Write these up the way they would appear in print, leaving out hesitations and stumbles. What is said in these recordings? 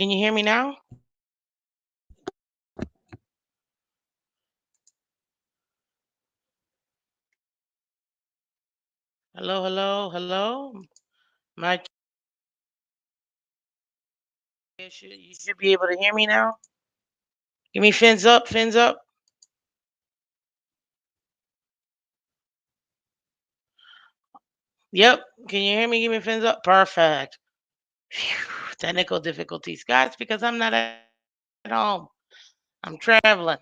Can you hear me now? Hello, hello, hello. My you should be able to hear me now. Give me fins up, fins up. Yep. Can you hear me? Give me fins up. Perfect. Phew, technical difficulties, guys, because I'm not at home. I'm traveling.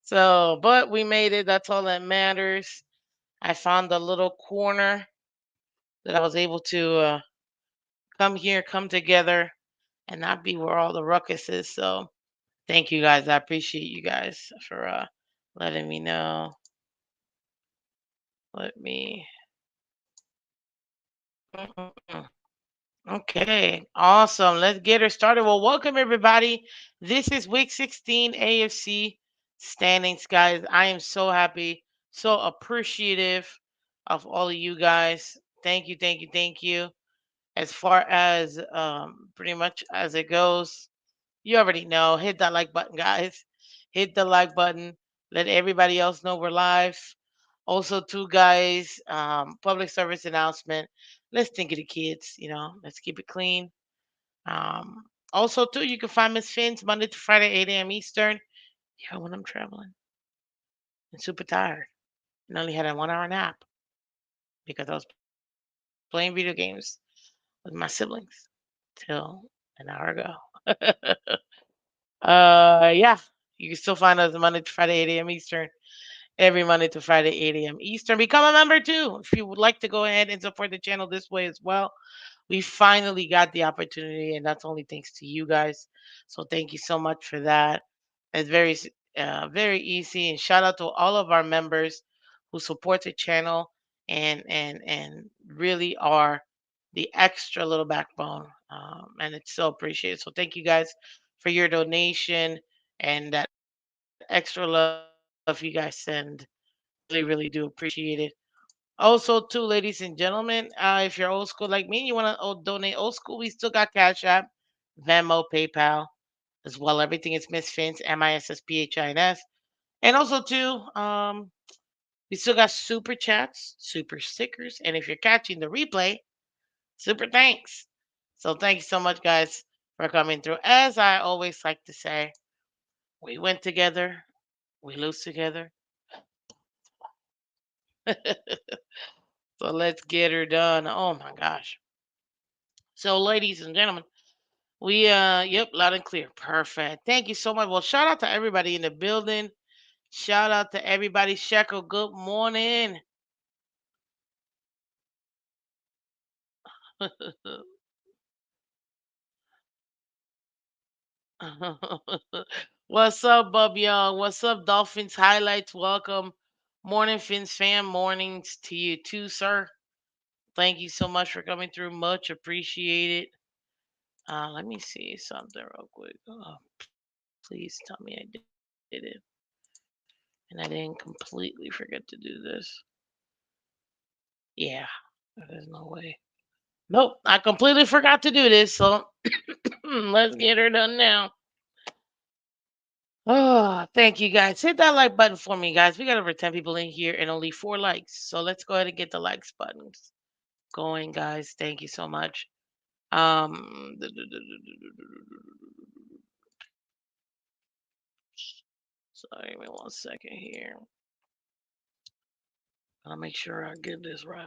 So, but we made it. That's all that matters. I found a little corner that I was able to come here, come together, and not be where all the ruckus is. So, thank you guys. I appreciate you guys for letting me know. Let me. Mm-mm-mm. Okay, awesome. Let's get her started. Well, welcome everybody. This is week 16 AFC standings, guys. I am so happy, so appreciative of all of you guys. Thank you, thank you, thank you. As far as pretty much as it goes, you already know. Hit that like button, guys. Hit the like button. Let everybody else know we're live. Also, too, guys, public service announcement. Let's think of the kids, let's keep it clean. Um, Also, too, you can find Miss Fins Monday to Friday, 8 a.m. Eastern. Yeah, when I'm traveling and super tired and only had a 1 hour nap because I was playing video games with my siblings till an hour ago. Yeah, you can still find us Monday to Friday, 8 a.m. Eastern. Every Monday to Friday, 8 a.m. Eastern. Become a member too if you would like to go ahead and support the channel this way as well. We finally got the opportunity, and that's only thanks to you guys. So thank you so much for that. It's very easy. And shout out to all of our members who support the channel and really are the extra little backbone. And it's so appreciated. So thank you guys for your donation and that extra love you guys send. Really, really do appreciate it. Also, too, ladies and gentlemen, if you're old school like me, you want to donate old school, we still got Cash App, Venmo, PayPal as well. Everything is Miss Fins, MISSPHINS. And also, too, we still got super chats, super stickers. And if you're catching the replay, super thanks. So, thank you so much, guys, for coming through. As I always like to say, we win together, we lose together. So, let's get her done. Oh my gosh. So, ladies and gentlemen, yep, loud and clear. Perfect. Thank you so much. Well, shout out to everybody in the building. Shout out to everybody. Shekel, good morning. What's up, Bub Young? What's up, Dolphins highlights? Welcome. Morning, Fins fam. Mornings to you too, sir. Thank you so much for coming through. Much appreciated. Let me see something real quick. Oh, please tell me I did it. And I didn't completely forget to do this. Yeah, there's no way. Nope, I completely forgot to do this. So let's get her done now. Oh, thank you guys. Hit that like button for me, guys. We got over 10 people in here and only 4 likes. So let's go ahead and get the likes buttons going, guys. Thank you so much. Um, Sorry, give me 1 second here. I'll make sure I get this right.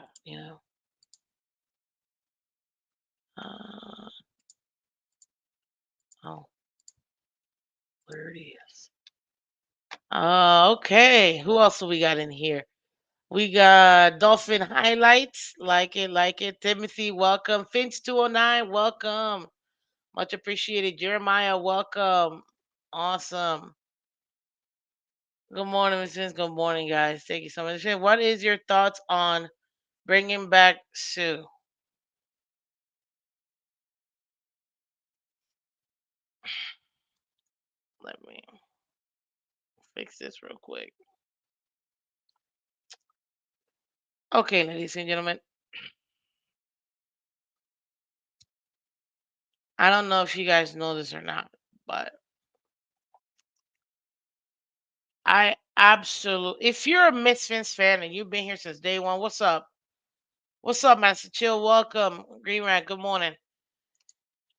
Uh, oh, where it is. Okay. Who else do we got in here? We got Dolphin highlights. Like it, like it. Timothy, welcome. Finch 209, welcome. Much appreciated. Jeremiah, welcome. Awesome. Good morning, Miss Vince. Good morning, guys. Thank you so much. What is your thoughts on bringing back Sue? Let me fix this real quick. Okay, ladies and gentlemen. I don't know if you guys know this or not, but I absolutely, if you're a Misfits fan and you've been here since day one, what's up? What's up, Master Chill? Welcome. Green Rat, good morning.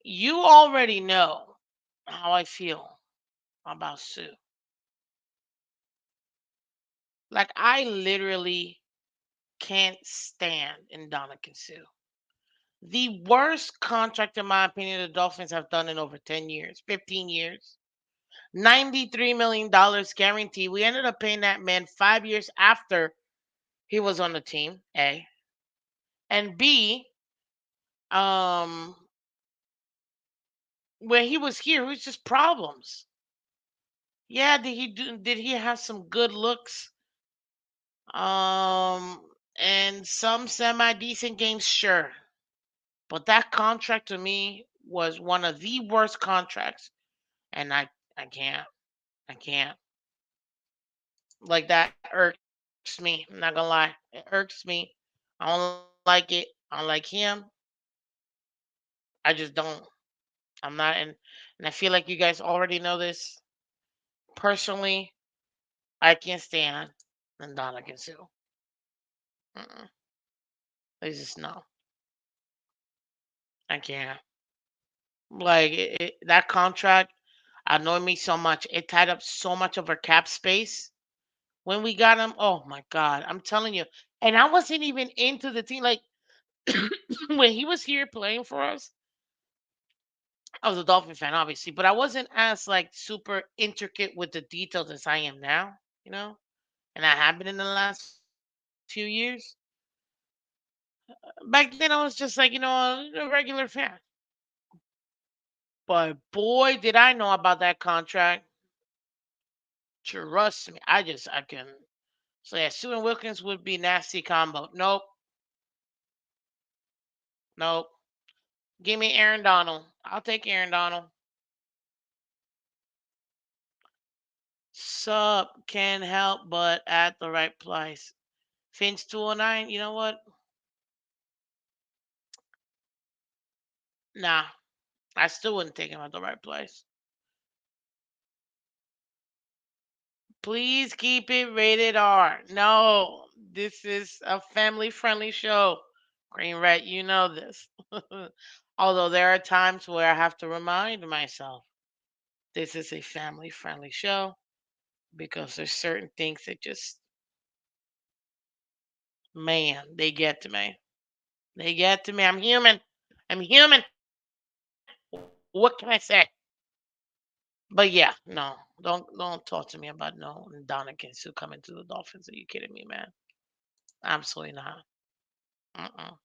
You already know how I feel about Sue. Like, I literally can't stand Ndamukong Suh. The worst contract, in my opinion, the Dolphins have done in over 10 years, 15 years. $93 million guaranteed. We ended up paying that man 5 years after he was on the team, A. And B, um, when he was here, it was just problems. Yeah, did he have some good looks? And some semi decent games, sure. But that contract to me was one of the worst contracts. And I can't. I can't. Like, that irks me. I'm not gonna lie. It irks me. I don't like it. I don't like him. I just don't. I'm not, and I feel like you guys already know this. Personally, I can't stand Ndana Sue. Mm-mm. It's just no. I can't. Like, that contract annoyed me so much. It tied up so much of our cap space when we got him. Oh my god, I'm telling you. And I wasn't even into the team. Like, when he was here playing for us, I was a Dolphin fan, obviously, but I wasn't as like super intricate with the details as I am now, you know. And I have been in the last few years. Back then, I was just like, a regular fan. But boy, did I know about that contract. Trust me, I can. So yeah, Sue and Wilkins would be nasty combo. Nope, nope. Give me Aaron Donald. I'll take Aaron Donald. Sup can help, but at the right price. Phins 209. You know what? Nah, I still wouldn't take him at the right price. Please keep it rated R. No, this is a family friendly show. Green Rat, you know this. Although there are times where I have to remind myself this is a family friendly show because there's certain things that just, man, they get to me. They get to me. I'm human. I'm human. What can I say? But yeah, no, don't talk to me about no Donna Kinsu coming to the Dolphins. Are you kidding me, man? Absolutely not. Mm-mm.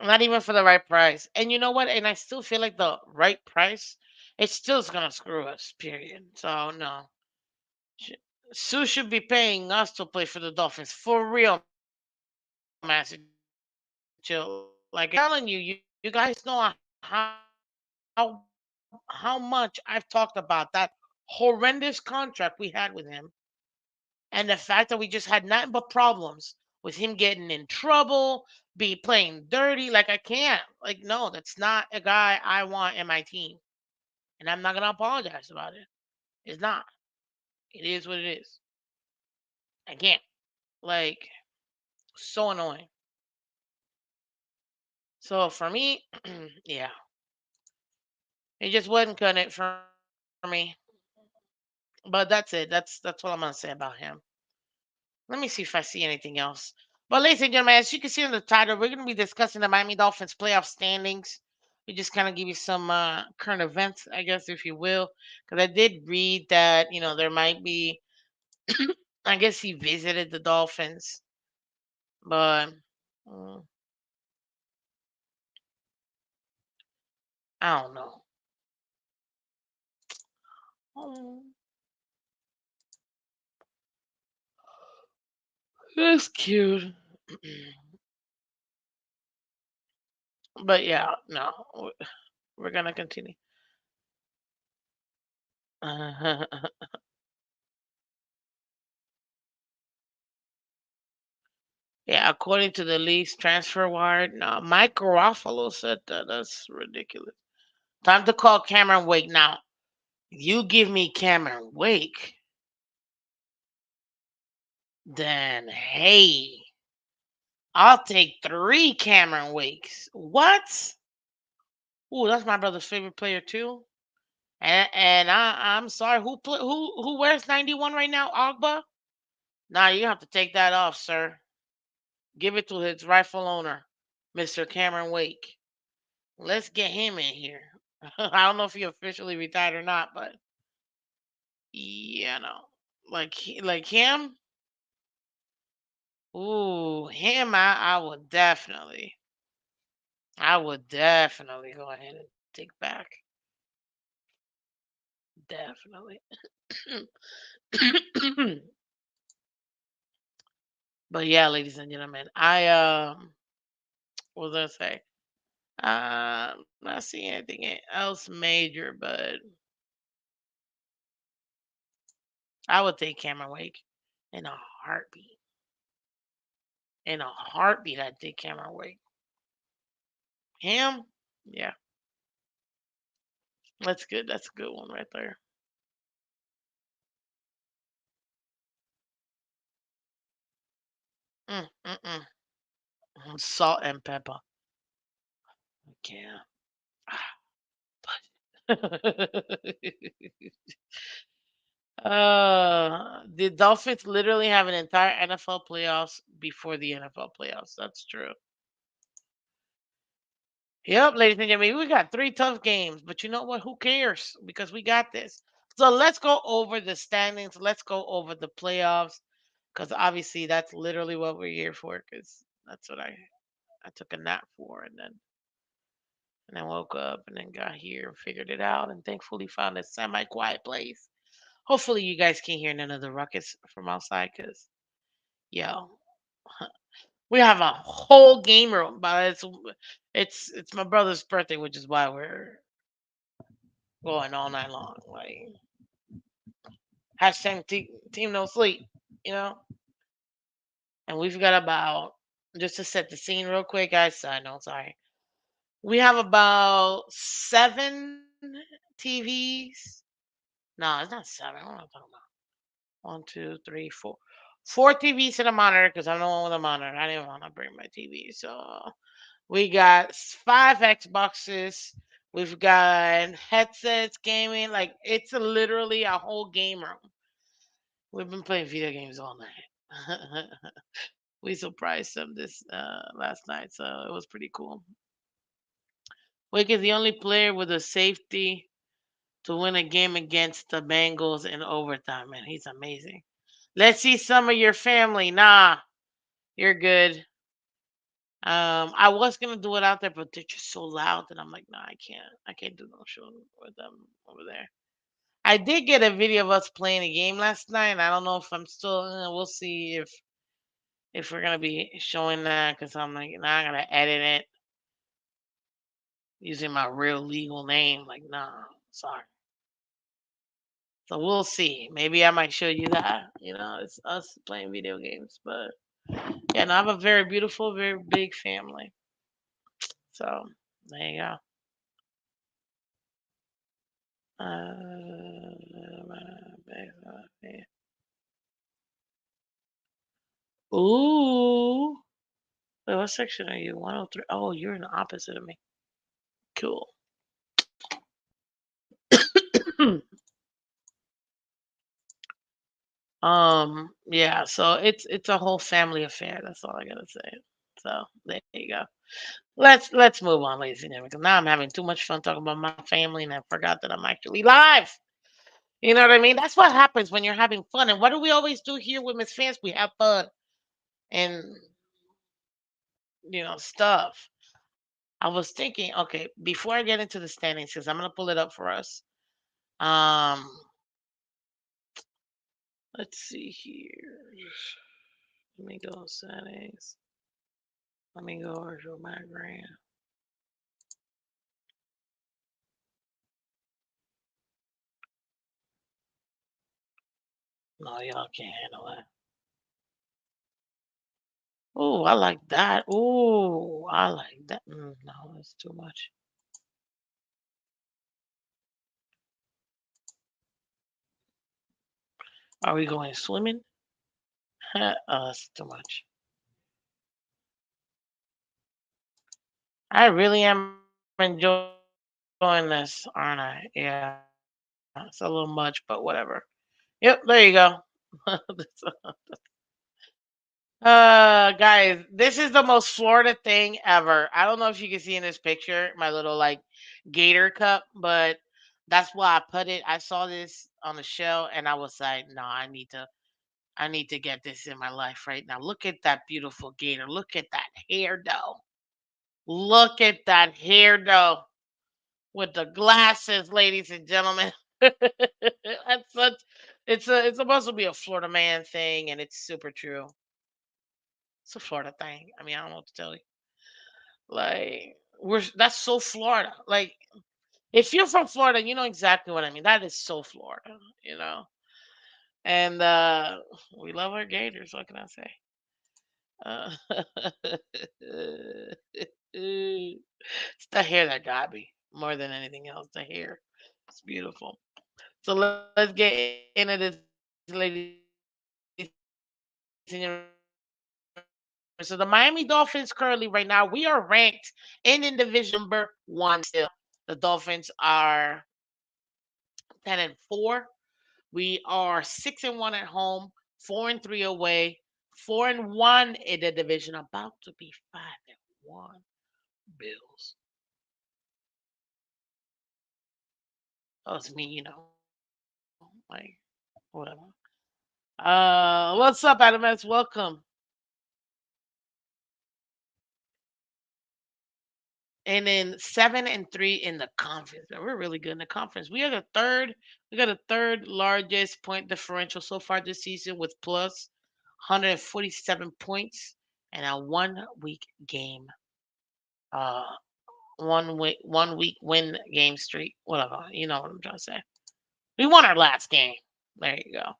Not even for the right price. And you know what? And I still feel like the right price, it still is gonna screw us. Period. So no, Sh- Sue should be paying us to play for the Dolphins for real, Master Chill. Like, I'm telling you, you guys know how how much I've talked about that horrendous contract we had with him, and the fact that we just had nothing but problems with him getting in trouble, be playing dirty. Like, I can't. Like, no, that's not a guy I want in my team, and I'm not gonna apologize about it. It's not. It is what it is. I can't. Like, so annoying. So for me, yeah, it just wasn't cutting it for me. But that's it. That's what I'm gonna say about him. Let me see if I see anything else. But ladies and gentlemen, as you can see in the title, we're going to be discussing the Miami Dolphins playoff standings. We just kind of give you some current events, I guess, if you will, because I did read that there might be. I guess he visited the Dolphins, but mm, I don't know. Oh, that's cute. But yeah, no, we're gonna continue. Yeah, according to the league's transfer wire, no, Mike Garofalo said that. That's ridiculous. Time to call Cameron Wake now. You give me Cameron Wake, then hey, I'll take three Cameron Wakes. What? Ooh, that's my brother's favorite player too. I'm sorry, who wears 91 right now? Ogba? Nah, you have to take that off, sir. Give it to his rightful owner, Mr. Cameron Wake. Let's get him in here. I don't know if he officially retired or not, but no, like him. Ooh, him. I would definitely go ahead and take back. Definitely. But yeah, ladies and gentlemen, what was I say? Not seeing anything else major, but I would take Cameron Wake in a heartbeat. In a heartbeat, I'd take Cameron Wake. Him, yeah, that's good. That's a good one right there. Salt and pepper. Yeah. The Dolphins literally have an entire NFL playoffs before the NFL playoffs. That's true. Yep, ladies and gentlemen, we got three tough games, but you know what? Who cares? Because we got this. So let's go over the standings. Let's go over the playoffs, because obviously that's literally what we're here for. Because that's what I took a nap for, and then woke up, and then got here and figured it out, and thankfully found a semi-quiet place. Hopefully, you guys can hear none of the ruckus from outside, because yo, we have a whole game room, but it's my brother's birthday, which is why we're going all night long. Like hashtag team no sleep, you know. And we've got about, just to set the scene real quick, guys. I know, sorry. We have about seven TVs. No, it's not seven. What am I talking about? One, two, three, four. Four TVs and a monitor, because I'm the one with a monitor. I didn't want to bring my TV. So we got five Xboxes. We've got headsets, gaming. Like, it's literally a whole game room. We've been playing video games all night. We surprised them this last night, so it was pretty cool. Wake is the only player with a safety to win a game against the Bengals in overtime, man. He's amazing. Let's see some of your family. Nah, you're good. I was gonna do it out there, but they're just so loud that I'm like, nah, I can't. I can't do no show with them over there. I did get a video of us playing a game last night. And I don't know if I'm still. We'll see if we're gonna be showing that, because I'm like, nah, I'm gonna edit it using my real legal name. Like, nah, sorry. So we'll see. Maybe I might show you that. It's us playing video games. But yeah, no, I have a very beautiful, very big family. So there you go. Ooh. Wait, what section are you? 103. Oh, you're in the opposite of me. Cool. Yeah, so it's a whole family affair. That's all I gotta say. So there you go. Let's move on, ladies and gentlemen, because now I'm having too much fun talking about my family, and I forgot that I'm actually live. You know what I mean? That's what happens when you're having fun. And what do we always do here with Miss Fans? We have fun and stuff. I was thinking, okay, before I get into the standings, because I'm gonna pull it up for us. Um, let's see here. Let me go settings. Let me go over to my grand. No, y'all can't handle that. Oh, I like that. Oh, I like that. No, that's too much. Are we going swimming? It's too much. I really am enjoying this, aren't I? Yeah, it's a little much, but whatever. Yep, there you go. Guys, this is the most Florida thing ever. I don't know if you can see in this picture my little like gator cup, but that's why I put it. I saw this on the show and I was like, no, I need to get this in my life right now. Look at that beautiful gator. Look at that hair though. Look at that hair though with the glasses, ladies and gentlemen. That's such it's supposed to be a Florida man thing and it's super true. It's a Florida thing. I mean, I don't know what to tell you. Like, that's so Florida. Like, if you're from Florida, you know exactly what I mean. That is so Florida, you know. And we love our Gators. What can I say? Uh, it's the hair that got me more than anything else. The hair, it's beautiful. So let's get into this, ladies and gentlemen. So the Miami Dolphins currently right now we are ranked in division number one still. The Dolphins are 10-4. We are 6-1 at home, 4-3 away, 4-1 in the division. About to be 5-1. Bills. Oh, it's me, like whatever. What's up, Adam S? Welcome. And then 7-3 in the conference. Man, we're really good in the conference. We are the third. We got a third largest point differential so far this season with plus 147 points and a 1 week game. Uh, 1 week win game streak. Whatever. You know what I'm trying to say. We won our last game. There you go.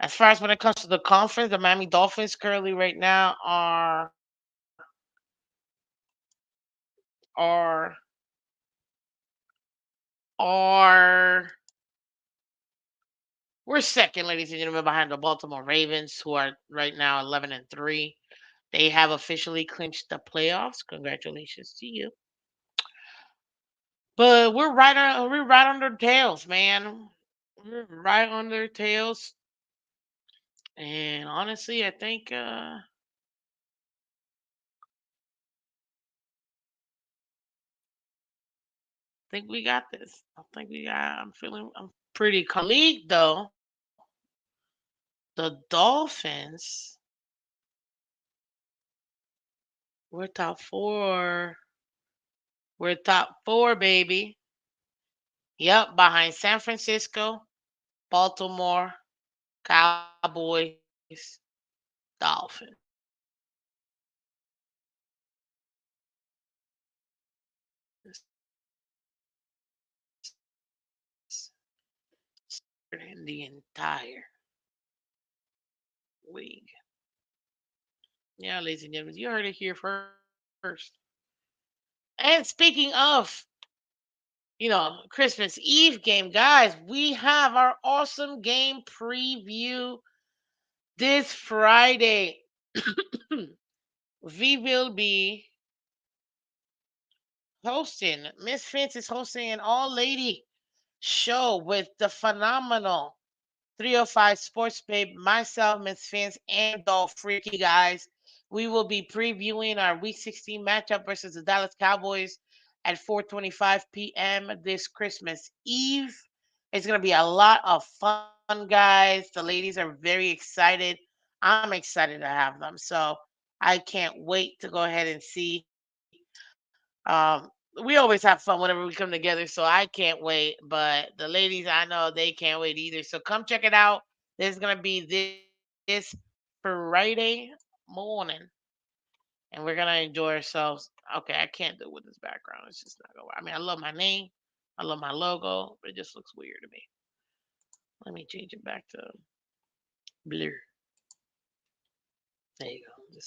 As far as when it comes to the conference, the Miami Dolphins currently right now are are we're second, ladies and gentlemen, behind the Baltimore Ravens, who are right now 11-3. They have officially clinched the playoffs. Congratulations to you. But we're right on their tails, man. We're right on their tails. And honestly, I think we got this. I think we got I'm pretty league though. The Dolphins, we're top four. We're top four, baby. Yep, behind San Francisco, Baltimore, Cowboys, Dolphins. In the entire league. Yeah, ladies and gentlemen, you heard it here first. And speaking of, Christmas Eve game, guys, we have our awesome game preview this Friday. We will be hosting, Miss Phins is hosting an all lady show with the phenomenal 305 Sports Babe, myself, Miss Phins, and Doll Freaky, guys. We will be previewing our Week 16 matchup versus the Dallas Cowboys at 4:25 p.m. this Christmas Eve. It's going to be a lot of fun, guys. The ladies are very excited. I'm excited to have them. So I can't wait to go ahead and see. We always have fun whenever we come together, so I can't wait. But the ladies, I know they can't wait either. So come check it out. There's gonna be this Friday morning, and we're gonna enjoy ourselves. Okay, I can't do it with this background. It's just not gonna work. I mean, I love my name, I love my logo, but it just looks weird to me. Let me change it back to blur. There you go.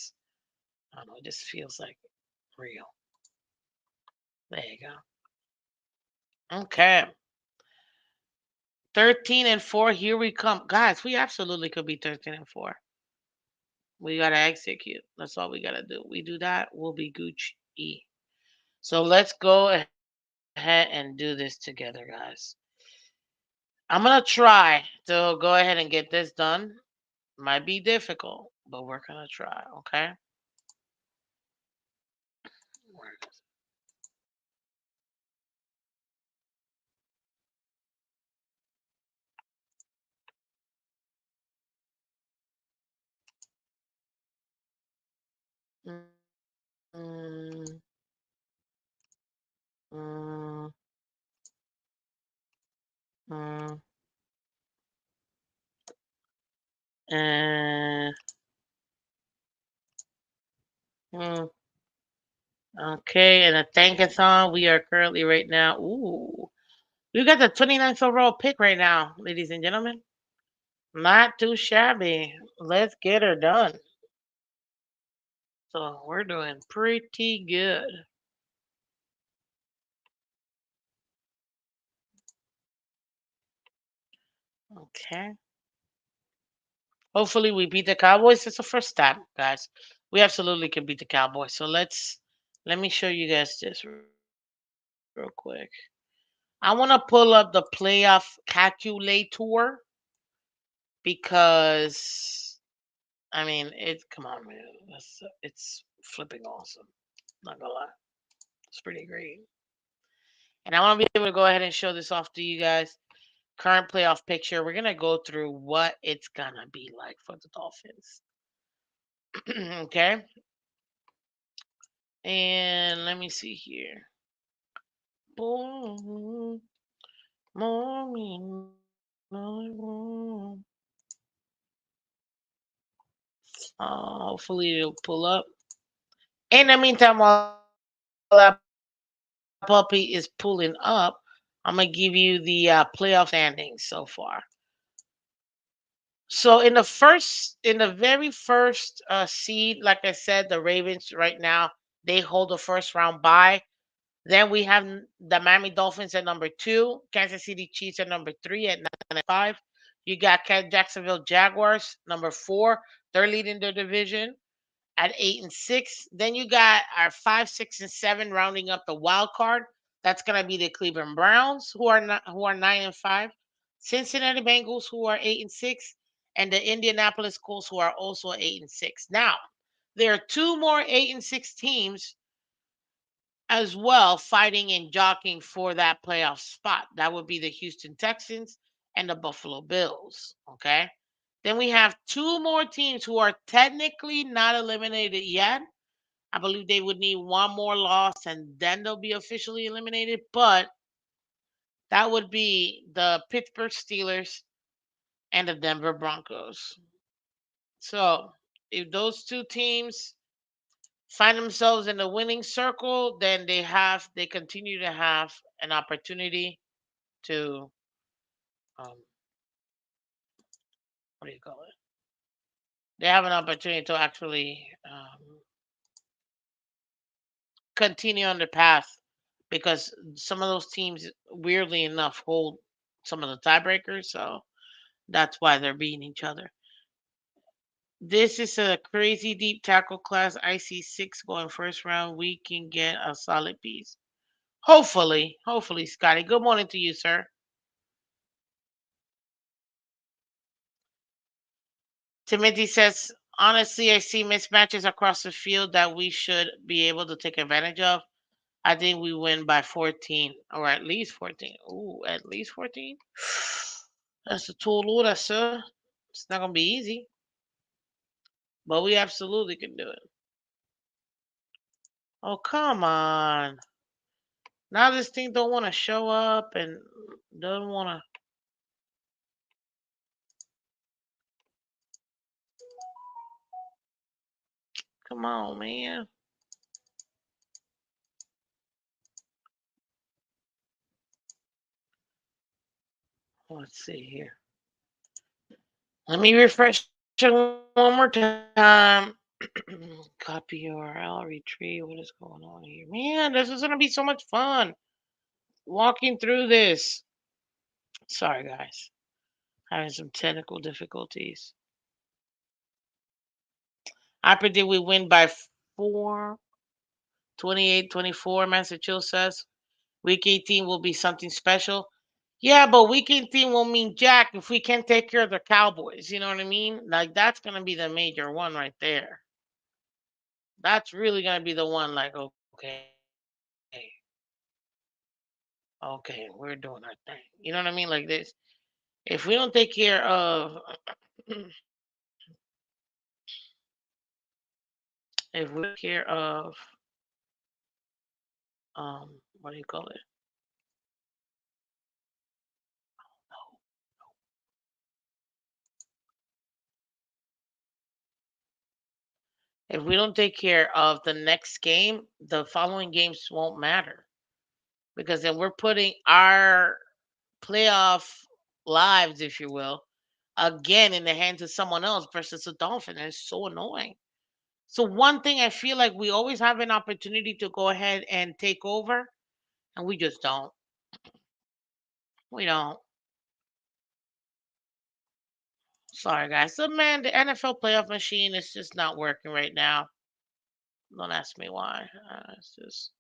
I don't know. It just feels like real. There you go. Okay. 13-4. Here we come. Guys, we absolutely could be 13-4. We got to execute. That's all we got to do. We do that, we'll be Gucci. So let's go ahead and do this together, guys. I'm going to try to go ahead and get this done. Might be difficult, but we're going to try, okay? Where is it? Mm, mm, mm, uh, mm. Okay, and a tankathon. We are currently right now. Ooh, we got the 29th overall pick right now, ladies and gentlemen. Not too shabby. Let's get her done. So we're doing pretty good. Okay. Hopefully we beat the Cowboys. It's the first step, guys. We absolutely can beat the Cowboys. So let me show you guys this real quick. I want to pull up the playoff calculator because I mean it. Come on, man. It's flipping awesome. Not gonna lie, it's pretty great. And I want to be able to go ahead and show this off to you guys. Current playoff picture. We're gonna go through what it's gonna be like for the Dolphins. Okay, and let me see here. Boom, morning, boom. Hopefully it'll pull up. In the meantime, while that puppy is pulling up, I'm gonna give you the playoff standings so far. So in the very first seed, like I said, the Ravens right now they hold the first round bye. Then we have the Miami Dolphins at number two, Kansas City Chiefs at number three at 9-5. You got Jacksonville Jaguars number four. They're leading the division at 8-6. Then you got our 5, 6, and 7 rounding up the wild card. That's gonna be the Cleveland Browns who are 9-5, Cincinnati Bengals who are 8-6, and the Indianapolis Colts who are also 8-6. Now there are two more 8-6 teams as well fighting and jockeying for that playoff spot. That would be the Houston Texans and the Buffalo Bills. Okay. Then we have two more teams who are technically not eliminated yet. I believe they would need one more loss and then they'll be officially eliminated. But that would be the Pittsburgh Steelers and the Denver Broncos. So if those two teams find themselves in the winning circle, then they continue to have an opportunity to um, what do you call it? They have an opportunity to actually continue on the path because some of those teams, weirdly enough, hold some of the tiebreakers. So that's why they're beating each other. This is a crazy deep tackle class. I see six going first round. We can get a solid piece. Hopefully, Scotty. Good morning to you, sir. Timothy says, honestly, I see mismatches across the field that we should be able to take advantage of. I think we win by 14 or at least 14. Ooh, at least 14? That's a tall order, sir. It's not going to be easy, but we absolutely can do it. Oh, come on. Now this thing don't want to show up and doesn't want to. Come on, man. Let's see here. Let me refresh it one more time. Copy URL, retrieve. What is going on here? Man, this is going to be so much fun walking through this. Sorry, guys. Having some technical difficulties. I predict we win by 4, 28-24. Massachusetts. Week 18 will be something special. Yeah, but week 18 won't mean jack if we can't take care of the Cowboys. You know what I mean? Like, that's going to be the major one right there. That's really going to be the one, like, okay, we're doing our thing. You know what I mean? Like this. If we don't take care of, if we don't take care of, what do you call it? If we don't take care of the next game, the following games won't matter because then we're putting our playoff lives, if you will, again in the hands of someone else versus the Dolphins. And it's so annoying. So one thing I feel like we always have an opportunity to go ahead and take over, and we just don't. We don't. Sorry, guys. So man, the NFL playoff machine is just not working right now. Don't ask me why. It's just.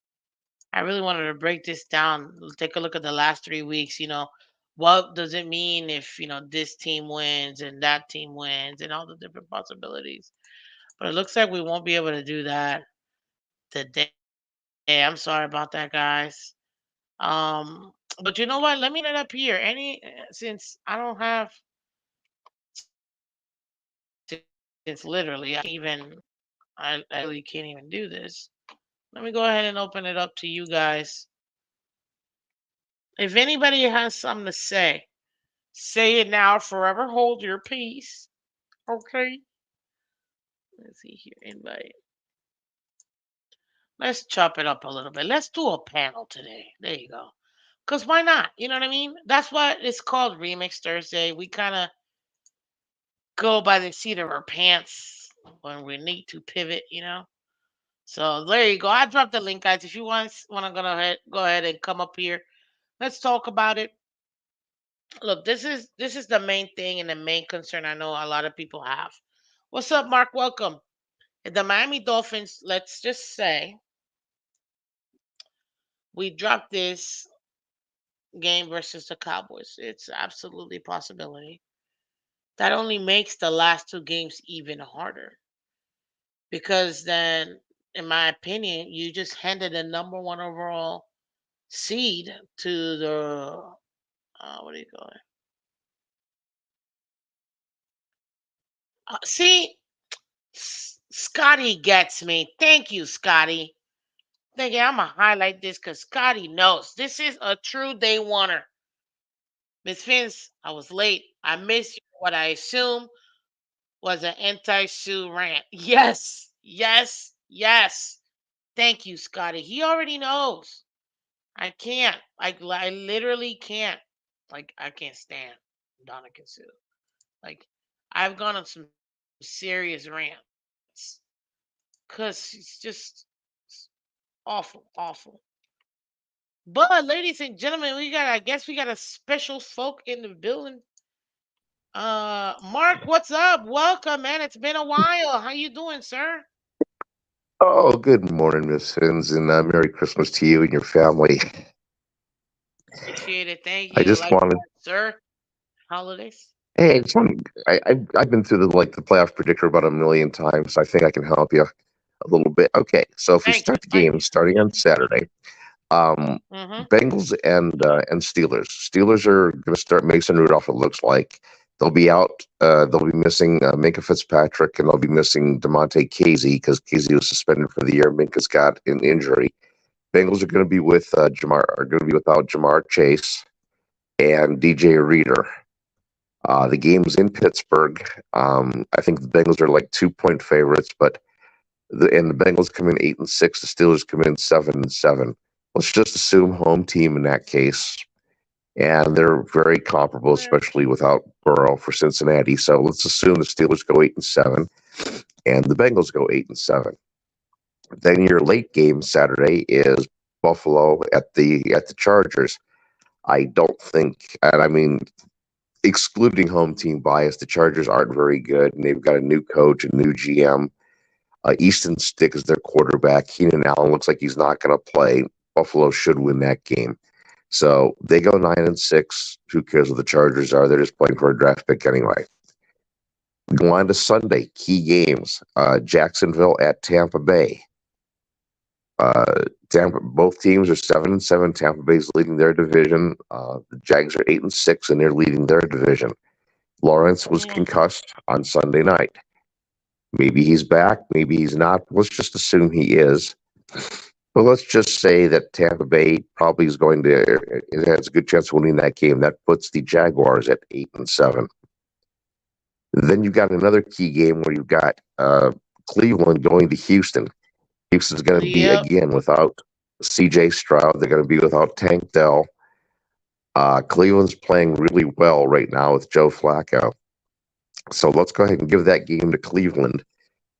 I really wanted to break this down. Take a look at the last 3 weeks. What does it mean if this team wins and that team wins and all the different possibilities? But it looks like we won't be able to do that today. I'm sorry about that, guys. But you know what? Let me run it up here. Since I don't have, since literally I really can't even do this. Let me go ahead and open it up to you guys. If anybody has something to say it now. Forever hold your peace. Okay. Let's see here. Invite. Let's chop it up a little bit. Let's do a panel today. There you go. Because why not? You know what I mean? That's what it's called Remix Thursday. We kind of go by the seat of our pants when we need to pivot. So there you go. I dropped the link, guys. If you want to go ahead and come up here. Let's talk about it. Look, this is the main thing and the main concern I know a lot of people have. What's up, Mark? Welcome. The Miami Dolphins, let's just say we dropped this game versus the Cowboys. It's absolutely a possibility. That only makes the last two games even harder because then, in my opinion, you just handed the number one overall seed to the what do you call it? See, Scotty gets me. Thank you, Scotty. Thank you. I'm gonna highlight this because Scotty knows this is a true day oneer. Miss Phins, I was late. I missed what I assume was an anti-Sue rant. Yes, yes, yes. Thank you, Scotty. He already knows. I can't. I literally can't. Like, I can't stand Donna Sue. Like, I've gone on some serious rants because she's just awful, awful. But, ladies and gentlemen, I guess we got a special folk in the building. Mark, what's up? Welcome, man. It's been a while. How you doing, sir? Oh, good morning, Miss Phins, and Merry Christmas to you and your family. Appreciate it. Thank I you. just wanted, Likewise, sir. Holidays. hey, I just want, I've been through the playoff predictor about a million times. So I think I can help you a little bit. Okay, so if we Thank you. start the Thank game you. starting on Saturday, um, Mm-hmm. Bengals and Steelers. Steelers are going to start Mason Rudolph. It looks like they'll be out. They'll be missing Minka Fitzpatrick, and they'll be missing Demonte Casey because Casey was suspended for the year. Minka's got an injury. Bengals are going to be with Jamar. Are going to be without Jamar Chase and DJ Reader. The game's in Pittsburgh. I think the Bengals are like 2-point favorites, but the Bengals come in 8-6. The Steelers come in 7-7. Let's just assume home team in that case, and they're very comparable, Yeah. especially without Burrow for Cincinnati. So let's assume the Steelers go 8-7. and the Bengals go 8-7. Then your late game Saturday is Buffalo at the Chargers. I don't think, and I mean, excluding home team bias, the Chargers aren't very good, and they've got a new coach, a new GM. Easton Stick is their quarterback. Keenan Allen looks like he's not going to play. Buffalo should win that game. So they go 9-6. Who cares what the Chargers are? They're just playing for a draft pick anyway. Go on to Sunday, key games. Jacksonville at Tampa Bay. Both teams are 7-7. Tampa Bay's leading their division. The Jags are 8-6, and they're leading their division. Lawrence was Mm. concussed on Sunday night. Maybe he's back. Maybe he's not. Let's just assume he is. But let's just say that Tampa Bay probably is going to. It has a good chance of winning that game. That puts the Jaguars at 8-7. Then you've got another key game where you've got Cleveland going to Houston. Houston's going to be Yep. again without C.J. Stroud. They're going to be without Tank Dell. Cleveland's playing really well right now with Joe Flacco. So let's go ahead and give that game to Cleveland.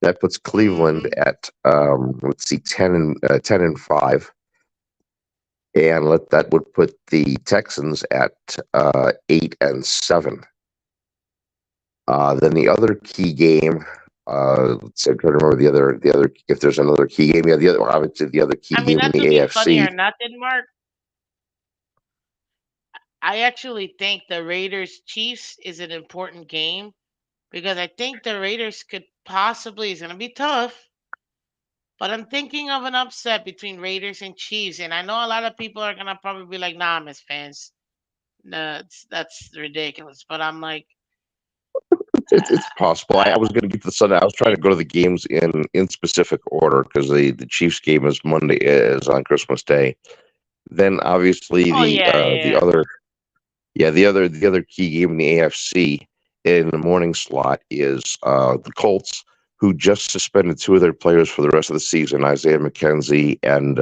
That puts Cleveland Hmm. at 10-5, and that would put the Texans at 8-7. Then the other key game. Let's see, I'm trying to remember the other if there's another key game. Yeah, obviously the other key I mean, game in not the to be funny AFC. or nothing, Mark. I actually think the Raiders Chiefs is an important game because I think the Raiders could possibly, it's going to be tough, but I'm thinking of an upset between Raiders and Chiefs. And I know a lot of people are going to probably be like, nah, Miss Fans, no, that's ridiculous. But I'm like, It's possible. I was going to get to the Sunday. I was trying to go to the games in specific order because the Chiefs game is on Christmas Day. Then obviously oh, yeah, the yeah. other the other key game in the AFC in the morning slot is the Colts, who just suspended two of their players for the rest of the season, Isaiah McKenzie and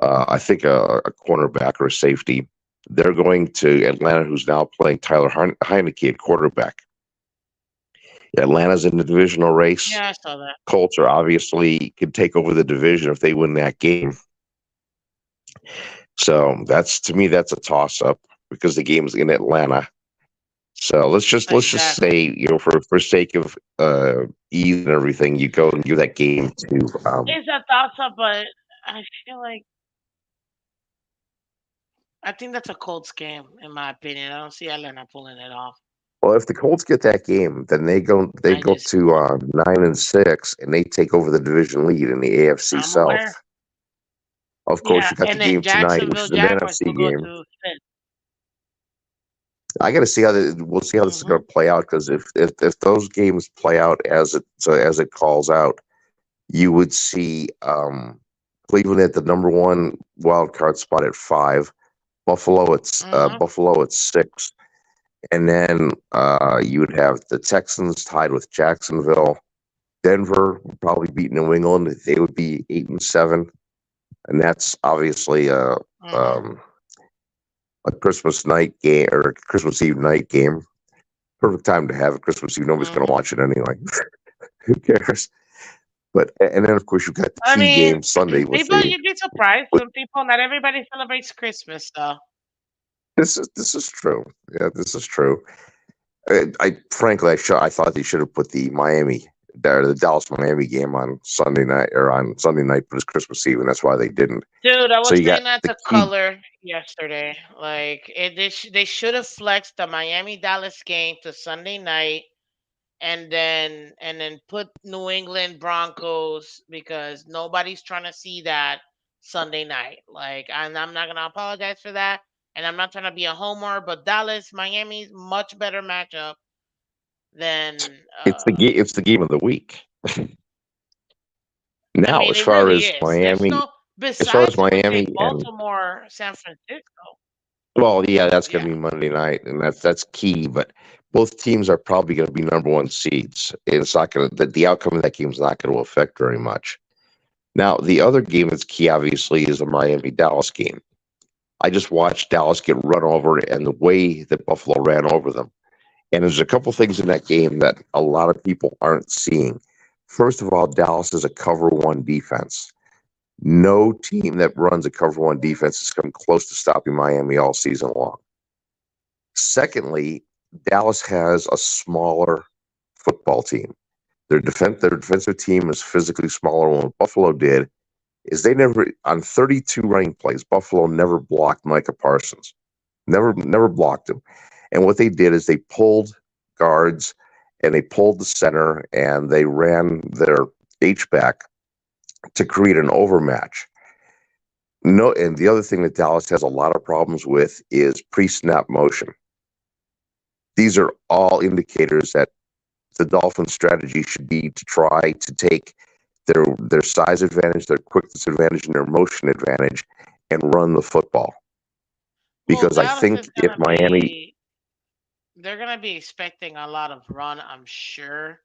I think a cornerback or a safety. They're going to Atlanta, who's now playing Tyler Heineke at quarterback. Atlanta's in the divisional race. Yeah, I saw that. Colts are obviously could take over the division if they win that game. So that's to me that's a toss up because the game's in Atlanta. So let's just Exactly. say for sake of ease and everything, you go and give that game to. It's a toss up, but I feel like I think that's a Colts game, in my opinion. I don't see Atlanta pulling it off. Well, if the Colts get that game, then they I go just to 9-6 and they take over the division lead in the AFC I'm South. aware. Of course, Yeah, you got the and then game tonight, which Jacksonville is an Jaguars NFC will go game. to fifth. I got to see we'll see how this is Hmm. going to play out because if those games play out as it calls out, you would see Cleveland at the number one wild card spot at 5, Hmm. Buffalo at 6, and then you would have the Texans tied with Jacksonville. Denver would probably beat New England; they would be 8-7, and that's obviously Hmm. um, a Christmas night game or a Christmas Eve night game. Perfect time to have a Christmas Eve. Nobody's going to Hmm. watch it anyway. Who cares? But and then of course you've got the I key mean, game Sunday people, you'd be surprised. with Some people, not everybody celebrates Christmas, though. this is true. Yeah, this is true. I frankly I thought they should have put the Dallas Miami game on Sunday night or on Sunday night, but it's Christmas Eve, and that's why they didn't. Dude, I So was you got saying that the to key. Color yesterday. Like, they should have flexed the Miami Dallas game to Sunday night, and then put New England Broncos because nobody's trying to see that Sunday night. Like, and I'm not gonna apologize for that, and I'm not trying to be a homer, but Dallas Miami's much better matchup than. It's the game of the week. I Now, mean, as it far really as is. There's Miami, no besides if we take Baltimore, San Francisco. well, yeah, that's going Yeah. to be Monday night, and that's key. But both teams are probably going to be number one seeds. It's not going to the outcome of that game is not going to affect very much. Now, the other game that's key, obviously, is the Miami Dallas game. I just watched Dallas get run over, and the way that Buffalo ran over them. And there's a couple things in that game that a lot of people aren't seeing. First of all, Dallas is a cover one defense. No team that runs a cover one defense has come close to stopping Miami all season long. Secondly, Dallas has a smaller football team. Their defensive team is physically smaller than what Buffalo did. Is they never on 32 running plays, Buffalo never blocked Micah Parsons. Never blocked him. And what they did is they pulled guards and they pulled the center and they ran their H back to create an overmatch. No, and the other thing that Dallas has a lot of problems with is pre-snap motion. These are all indicators that the Dolphins' strategy should be to try to take their size advantage, their quickness advantage, and their motion advantage, and run the football. Well, Because I Dallas is think if gonna Miami, be they're gonna be expecting a lot of run, I'm sure.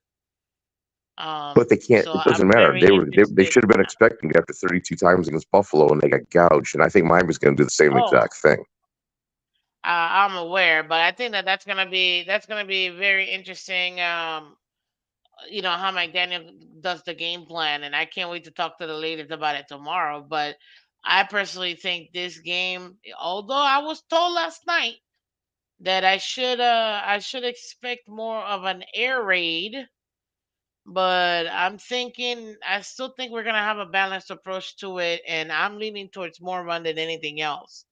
but they can't, So it I'm doesn't matter. very They interested. should have been expecting it after 32 times against Buffalo, and they got gouged. And I think Miami's going to do the same Oh, exact thing. I'm aware, but I think that that's gonna be very interesting. How McDaniel does the game plan, and I can't wait to talk to the ladies about it tomorrow. But I personally think this game, although I was told last night that I should expect more of an air raid, but I still think we're gonna have a balanced approach to it, and I'm leaning towards more run than anything else.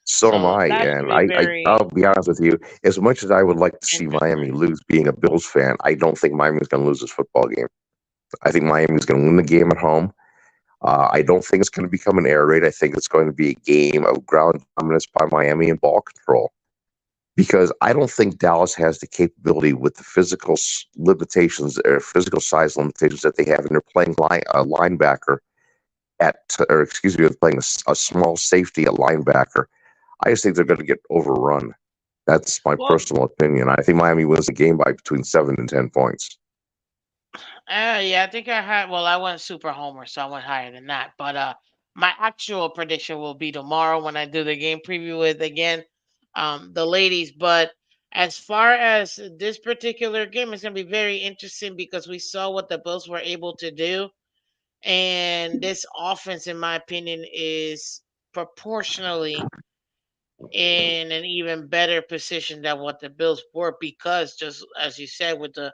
So am So I, that should and be very I'll be honest with you. As much as I would like to see Miami interesting. lose, being a Bills fan, I don't think Miami's going to lose this football game. I think Miami's going to win the game at home. I don't think it's going to become an air raid. I think it's going to be a game of ground dominance by Miami and ball control. Because I don't think Dallas has the capability with the physical limitations or physical size limitations that they have, and they're playing a linebacker or excuse me, they're playing a small safety at linebacker. I just think they're going to get overrun. That's my Well, personal opinion. I think Miami wins the game by between 7 and 10 points. yeah, I think I had. Well, I went super homer, so I went higher than that. But my actual prediction will be tomorrow when I do the game preview with again the ladies. But as far as this particular game, it's gonna be very interesting because we saw what the Bills were able to do, and this offense, in my opinion, is proportionally in an even better position than what the Bills were because just as you said with the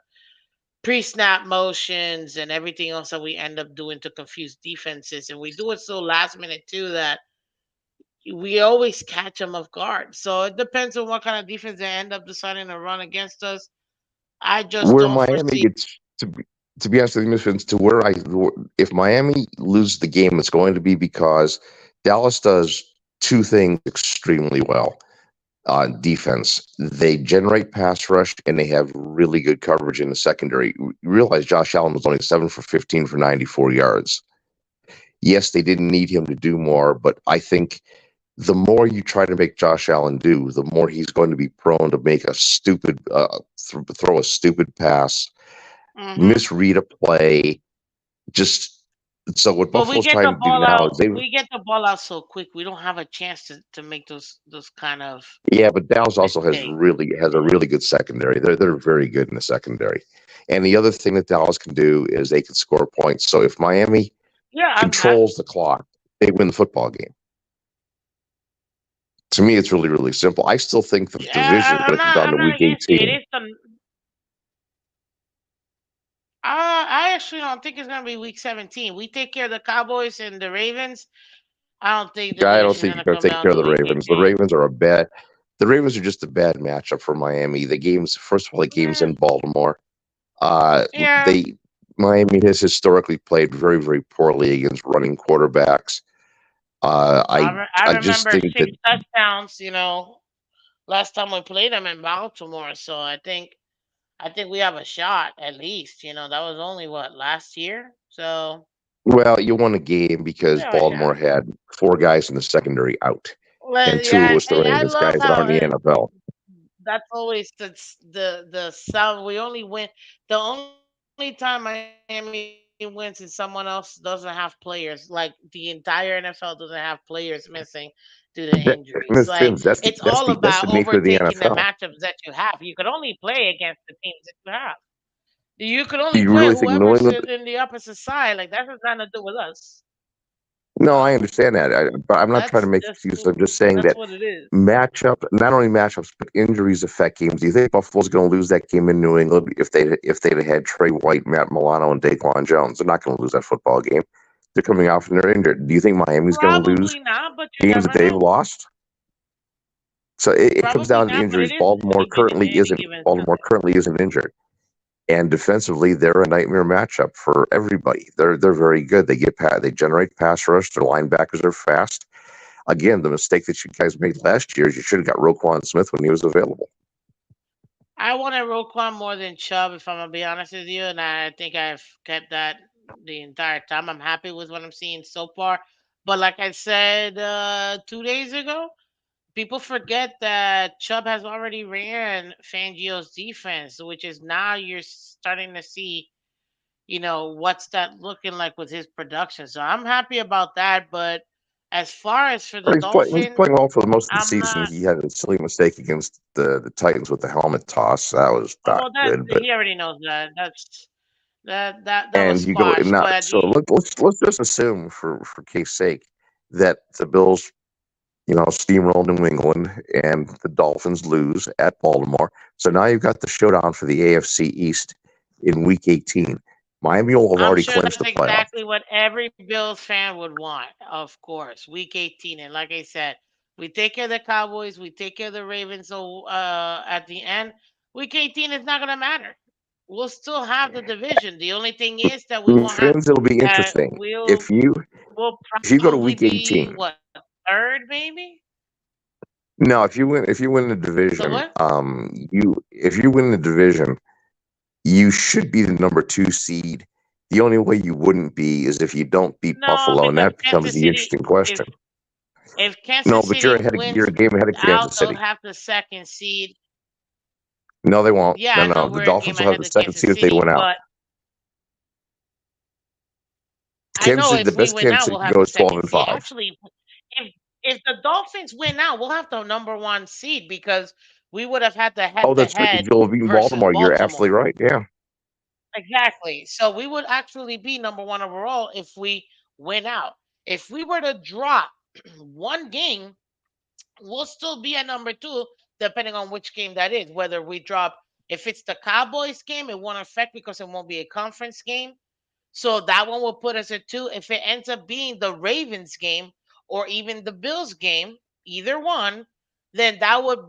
pre-snap motions and everything else that we end up doing to confuse defenses, and we do it so last minute too that we always catch them off guard. So it depends on what kind of defense they end up deciding to run against us. I just Where don't Miami foresee. gets to be honest with you, Miss Vince, to where if Miami loses the game, it's going to be because Dallas does two things extremely well on defense. They generate pass rush and they have really good coverage in the secondary. You realize Josh Allen was only 7 for 15 for 94 yards. Yes, they didn't need him to do more, but I think the more you try to make Josh Allen do, the more he's going to be prone to make a stupid throw a stupid pass, Hmm. misread a play. Just so what But we Buffalo's get trying the to do ball now out. is they We get the ball out so quick. We don't have a chance to make those kind of yeah, but Dallas also mistakes. has a really good secondary. They're very good in the secondary. And the other thing that Dallas can do is they can score points. So if Miami Yeah, controls the clock, they win the football game. To me, it's really simple. I still think the division is I'm going to come not. down I'm to not week against you. It 18. is the. I actually don't think it's gonna be week 17. We take care of the Cowboys and the Ravens. I don't think the I don't division's think gonna you're going come to take down care of to the week Ravens. The 18. Ravens are a bad. The Ravens are just a bad matchup for Miami. The games, first of all, the games Yeah, in Baltimore. Uh, yeah. they Miami has historically played very poorly against running quarterbacks. I I just remember think that 6 touchdowns. Last time we played them in Baltimore. So I think we have a shot at least. That was only what last year. So well, you won a game because yeah, yeah. Baltimore had four guys in the secondary out, Well, and two yeah. was throwing I against love guys that how aren't in the NFL. that's always the South. We only win the only time Miami wins is someone else doesn't have players. Like the entire NFL doesn't have players missing. The Dallas Cowboys due to injuries. Miss Like Phins, that's it's that's all the that's about the nature of the overtaking the NFL. matchups that you have. You could only play against the teams that you have. You could only You play really think New whoever's England? in the opposite side. Like that has nothing to do with us. No, I No, understand that, but I'm not trying to that's make just excuses. I'm just saying that's that what it is. matchup, not only matchups, but injuries affect games. Do you think Buffalo's going to lose that game in New England if they'd had Trey White, Matt Milano, and Daquan Jones? They're not going to lose that football game. They're coming off and they're injured. Do you think Miami's going to lose Probably not, but you games that never they've know. lost? So it comes Probably down to not, but injuries. it is any given Baltimore Sunday. currently isn't injured, and defensively they're a nightmare matchup for everybody. They're very good. They generate pass rush. Their linebackers are fast. Again, the mistake that you guys made last year is you should have got Roquan Smith when he was available. I wanted Roquan more than Chubb, if I'm gonna be honest with you, and I think I've kept that the entire time. I'm happy with what I'm seeing so far. But like I said 2 days ago, people forget that Chubb has already ran Fangio's defense, which is now you're starting to see, what's that looking like with his production. So I'm happy about that. But as far as for the He's Dolphins, playing well for most of the I'm season. not. He had a silly mistake against the Titans with the helmet toss. That was Oh, not well, that good, but he already knows that. That was and you go squash. not But so let's just assume for case sake that the Bills steamroll New England and the Dolphins lose at Baltimore. So now you've got the showdown for the AFC East in Week 18. Miami will have I'm already sure clinched that's the playoff. exactly what every Bills fan would want, of course. Week 18. And like I said, we take care of the Cowboys, we take care of the Ravens. So at the end, Week 18 is not going to matter. We'll still have the division. The only thing is that we won't have, Friends, it'll be uh, interesting we'll, if you we'll if you go to probably Week be, 18. what, third maybe? No, if you win the The division, what? you if you win the division, you should be the number 2 seed. The only way you wouldn't be is if you don't beat No, Buffalo, and because that becomes Kansas the City, interesting if question. No, Kansas but you're City ahead. You're wins a game ahead of out, Kansas they'll City. have the second seed. No, they won't. Yeah, No, I know no. The we're a Dolphins game will have ahead the of second Kansas seed if they City, win out. but I Kansas know City, the if we best win Kansas out, City we'll have the goes twelve second and seed. five. Actually, if if the Dolphins win out, we'll have the number one seed because we would have had the head Oh, to that's right. head You'll have beaten versus Baltimore. You're absolutely Baltimore. right. Yeah. Exactly. So we would actually be number one overall if we win out. If we were to drop one game, we'll still be at number two, depending on which game that is. Whether we drop, if it's the Cowboys game, it won't affect because it won't be a conference game. So that one will put us at two. If it ends up being the Ravens game or even the Bills game, either one, then that would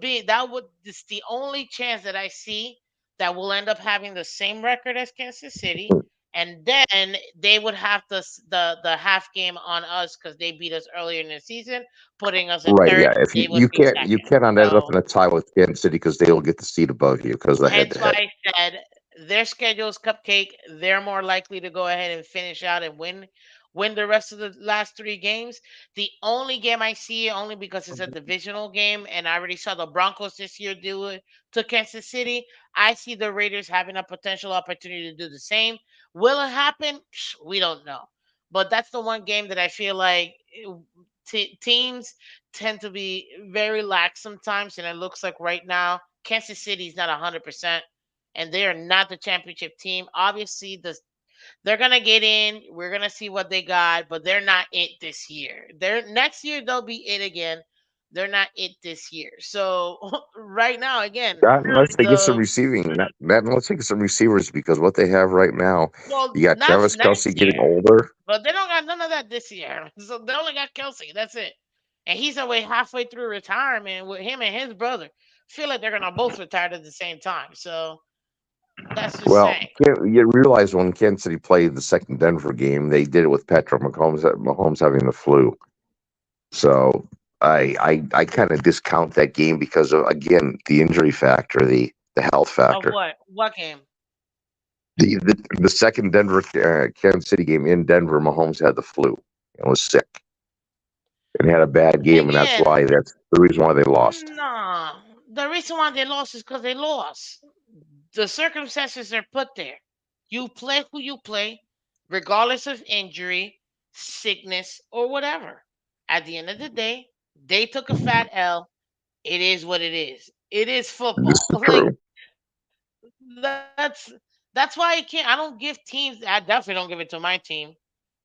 it's the only chance that I see that we'll end up having the same record as Kansas City. And then they would have the half game on us because they beat us earlier in the season, putting us at Right. third. Yeah. If They you would you be can't you second. cannot end up So in a tie with Kansas City because they'll get the seat above you because of the head hence to why head. I said their schedule's cupcake. They're more likely to go ahead and finish out and win the rest of the last three games. The only game I see, only because it's a divisional game, and I already saw the Broncos this year do it to Kansas City. I see the Raiders having a potential opportunity to do the same. Will it happen? We don't know. But that's the one game that I feel like teams tend to be very lax sometimes, and it looks like right now Kansas City is not 100%, and they are not the championship team. Obviously, they're gonna get in. We're gonna see what they got, but they're not it this year. They're next year they'll be it again. They're not it this year. So right now, again, Not unless they get some the receiving. Not unless they get some receivers because what they have right now, well, you got that's Travis next Kelsey getting year, older. but they don't got none of that this year. So they only got Kelsey. That's it, and he's away halfway through retirement with him and his brother. Feel like they're gonna both retire at the same time. So that's just Well, saying. you realize when Kansas City played the second Denver game, they did it with Patrick Mahomes having the flu. So I kind of discount that game because of again the injury factor, the health Of factor. what? What game? The second Denver Kansas City game in Denver, Mahomes had the flu and was sick and had a bad game, and Again, that's the reason why they lost. no. The reason why they lost is because they lost. The circumstances are put there. You play who you play, regardless of injury, sickness, or whatever. At the end of the day, They took a fat L. It is what it is. It is This football. is Like true. that's why I can't. I don't give teams. I definitely don't give it to my team.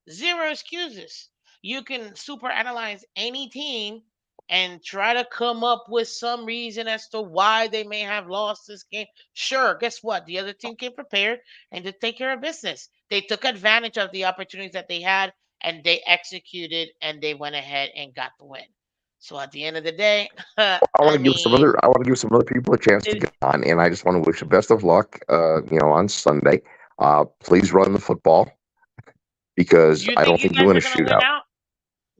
Zero excuses. You can super analyze any team and try to come up with some reason as to why they may have lost this game. Sure, guess what? The other team came prepared and to take care of business. They took advantage of the opportunities that they had and they executed and they went ahead and got the win. So at the end of the day, I mean, I want to give some other people a chance to it, get on, and I just want to wish you best of luck. On Sunday, please run the football because you I think don't you think you guys win a are gonna win shootout. out?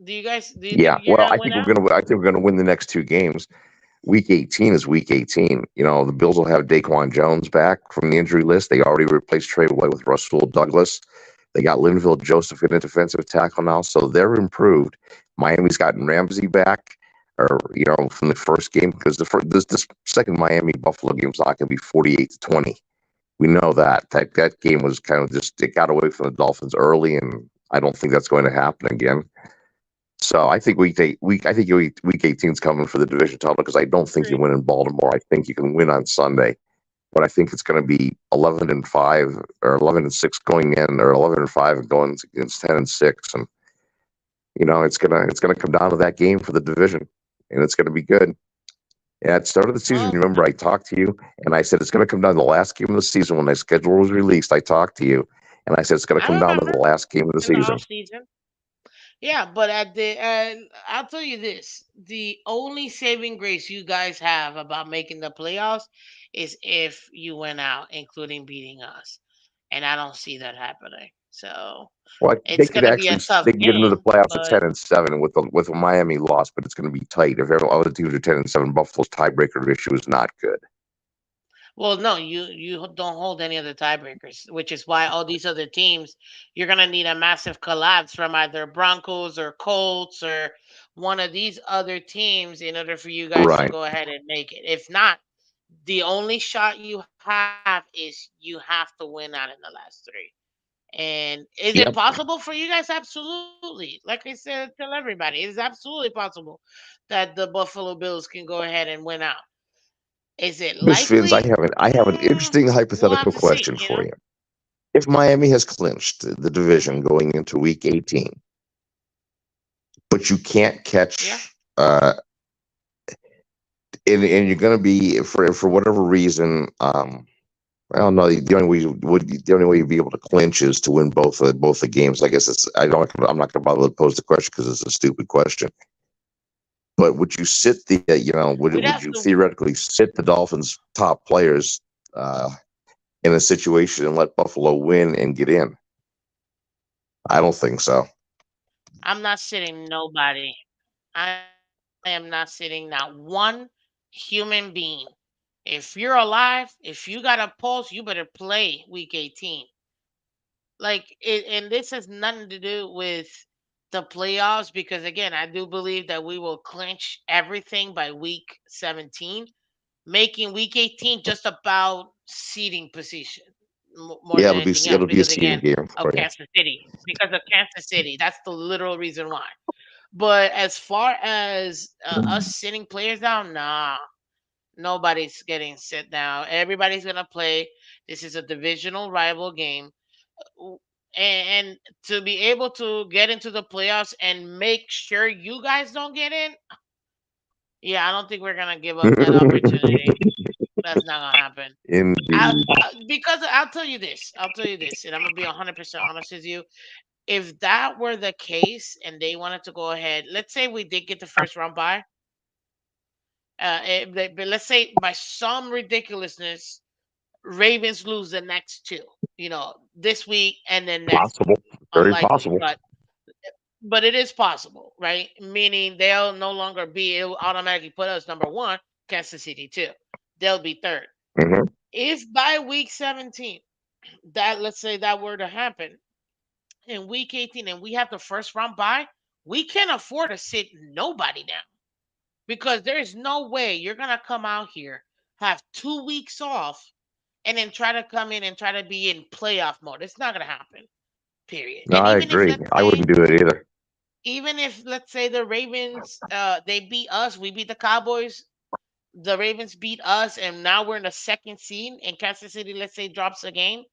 Do you Yeah, think you're well, gonna win out? I think we're gonna win the next two games. Week 18 is week 18. The Bills will have Daquan Jones back from the injury list. They already replaced Trey White with Russell Douglas. They got Linville Joseph in a defensive tackle now, so they're improved. Miami's gotten Ramsey back, or from the first game because this second Miami Buffalo game is not going to be 48-20. We know that game was kind of just it got away from the Dolphins early, and I don't think that's going to happen again. So I think week 18 is coming for the division title because I don't think you Agree. win in Baltimore. I think you can win on Sunday, but I think it's going to be 11-5 or 11-6 going in, or 11-5 and going against 10-6, and it's gonna come down to that game for the division, and it's going to be good. And at the start of the season, you Well, remember I talked to you and I said it's going to come down to the last game of the season when the schedule was released. I talked to you and I said it's going to I come down to the remember last game of the in the season. off season. Yeah, but at the I'll tell you this: the only saving grace you guys have about making the playoffs is if you went out, including beating us, and I don't see that happening. So Well, it's gonna be a they tough can get into the game, playoffs at but 10-7 with a Miami loss, but it's going to be tight. If every other teams are 10-7, Buffalo's tiebreaker issue is not good. well, no, you don't hold any of the tiebreakers, which is why all these other teams, you're gonna need a massive collapse from either Broncos or Colts or one of these other teams in order for you guys to Right. go ahead and make it. If not, the only shot you have is you have to win out in the last three. And is it Yep. possible for you guys? Absolutely. Like I said, tell everybody, it is absolutely possible that the Buffalo Bills can go ahead and win out. Is it Miss Fins, likely? I have an interesting We'll have hypothetical to see, question for you. If Miami has clinched the division Hmm. going into week 18, but you can't Yeah. catch and you're going to be for whatever reason. I don't know. The only way you'd be able to clinch is to win both the games. I guess it's. I'm not going to bother to pose the question because it's a stupid question. But would you sit We'd have would you to. theoretically sit the Dolphins' top players uh, in a situation and let Buffalo win and get in? I don't think so. I'm not sitting nobody. I am not sitting not one human being. If you're alive, if you got a pulse, you better play week 18. And this has nothing to do with the playoffs because again, I do believe that we will clinch everything by week 17, making week 18 just about seeding position more Yeah, than anything else it'll be a because seeding again game of for you. Kansas City. Because of Kansas City. That's the literal reason why. But as far as us sitting players down, nah, nobody's getting sit down. Everybody's gonna play. This is a divisional rival game, w- and to be able to get into the playoffs and make sure you guys don't get in, yeah, I don't think we're gonna give up that opportunity. That's not gonna happen. Indeed. Because I'll tell you this. I'll tell you this, and I'm gonna be 100% honest with you. If that were the case, and they wanted to go ahead, let's say we did get the first round bye. But let's say by some ridiculousness, Ravens lose the next two. This week and then next week. Possible. Very Unlikely, possible. but it is possible, right? Meaning they'll no longer be. It will automatically put us number one, Kansas City two. They'll be third. Hmm. If by week 17, that let's say that were to happen in week 18, and we have the first round bye, we can't afford to sit nobody down because there is no way you're gonna come out here, have 2 weeks off, and then try to come in and try to be in playoff mode. It's not gonna happen. Period. No, And I even if agree. let's I say wouldn't do it either. even if let's say the Ravens they beat us, we beat the Cowboys, the Ravens beat us, and now we're in the second seed, and Kansas City, let's say, drops a game,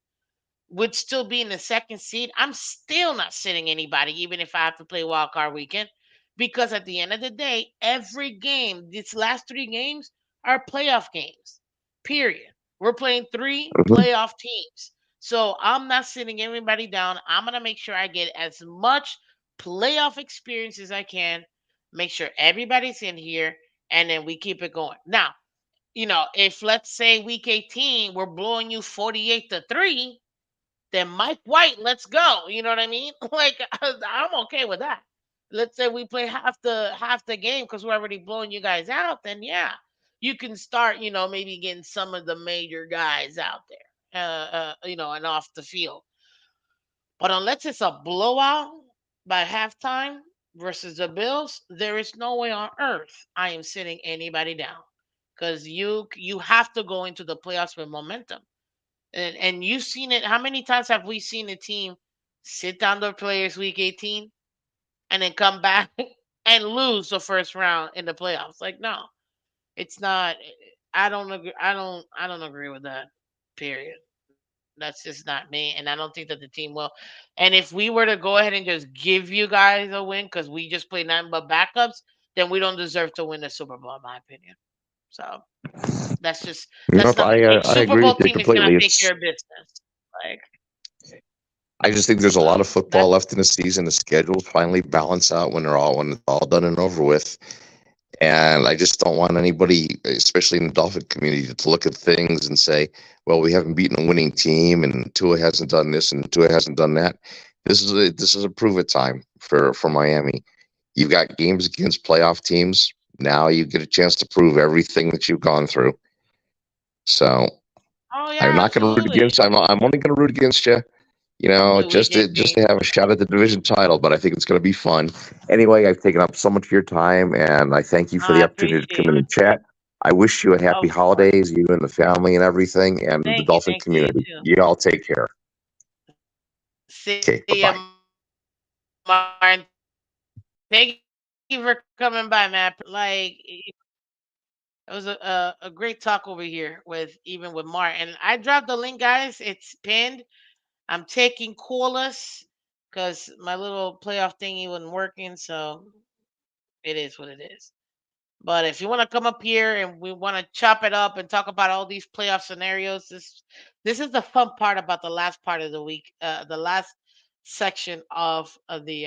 would still be in the second seed. I'm still not sitting anybody, even if I have to play wild card weekend, because at the end of the day, every game, these last three games are playoff games. Period. We're playing three Mhm. playoff teams. So I'm not sitting everybody down. I'm gonna make sure I get as much playoff experience as I can, make sure everybody's in here, and then we keep it going. Now, if let's say week 18, we're blowing you 48-3, then Mike White, let's go. You know what I mean? Like I'm okay with that. Let's say we play half the game because we're already blowing you guys out. Then yeah, you can start. Maybe getting some of the major guys out there. And off the field. But unless it's a blowout by halftime versus the Bills, there is no way on earth I am sitting anybody down because you have to go into the playoffs with momentum. And you've seen it. How many times have we seen a team sit down their players week 18 and then come back and lose the first round in the playoffs? Like, no, it's not. I don't agree. I don't agree with that. Period. That's just not me, and I don't think that the team will. And if we were to go ahead and just give you guys a win because we just play nothing but backups, then we don't deserve to win the Super Bowl, in my opinion. So that's Nope, not the case. I Super agree Bowl with you team is gonna completely. take It's care of business. Like, I just think there's a lot so of football that's left in the season. The schedules finally balance out when it's all done and over with. And I just don't want anybody, especially in the Dolphin community, to look at things and say, "Well, we haven't beaten a winning team, and Tua hasn't done this, and Tua hasn't done that." This is a prove it time for Miami. You've got games against playoff teams. Now you get a chance to prove everything that you've gone through. So oh I'm yeah, not going to root absolutely. against. I'm only going to root against you. Week Just 18. to have a shot at the division title. But I think it's going to be fun. Anyway, I've taken up so much of your time, and I thank you for the I opportunity to come appreciate in you. and chat. I wish you a happy Of course. holidays, you and the family and everything, and the Dolphin Thank you. You community. too. You all take care. See Okay, you, bye bye. Martin. Thank you for coming by, man. I appreciate you. Like, it was a great talk over here with even with Martin. And I dropped the link, guys. It's pinned. I'm taking callers because my little playoff thingy wasn't working. So it is what it is. But if you want to come up here and we want to chop it up and talk about all these playoff scenarios, this is the fun part about the last part of the week, the last section of the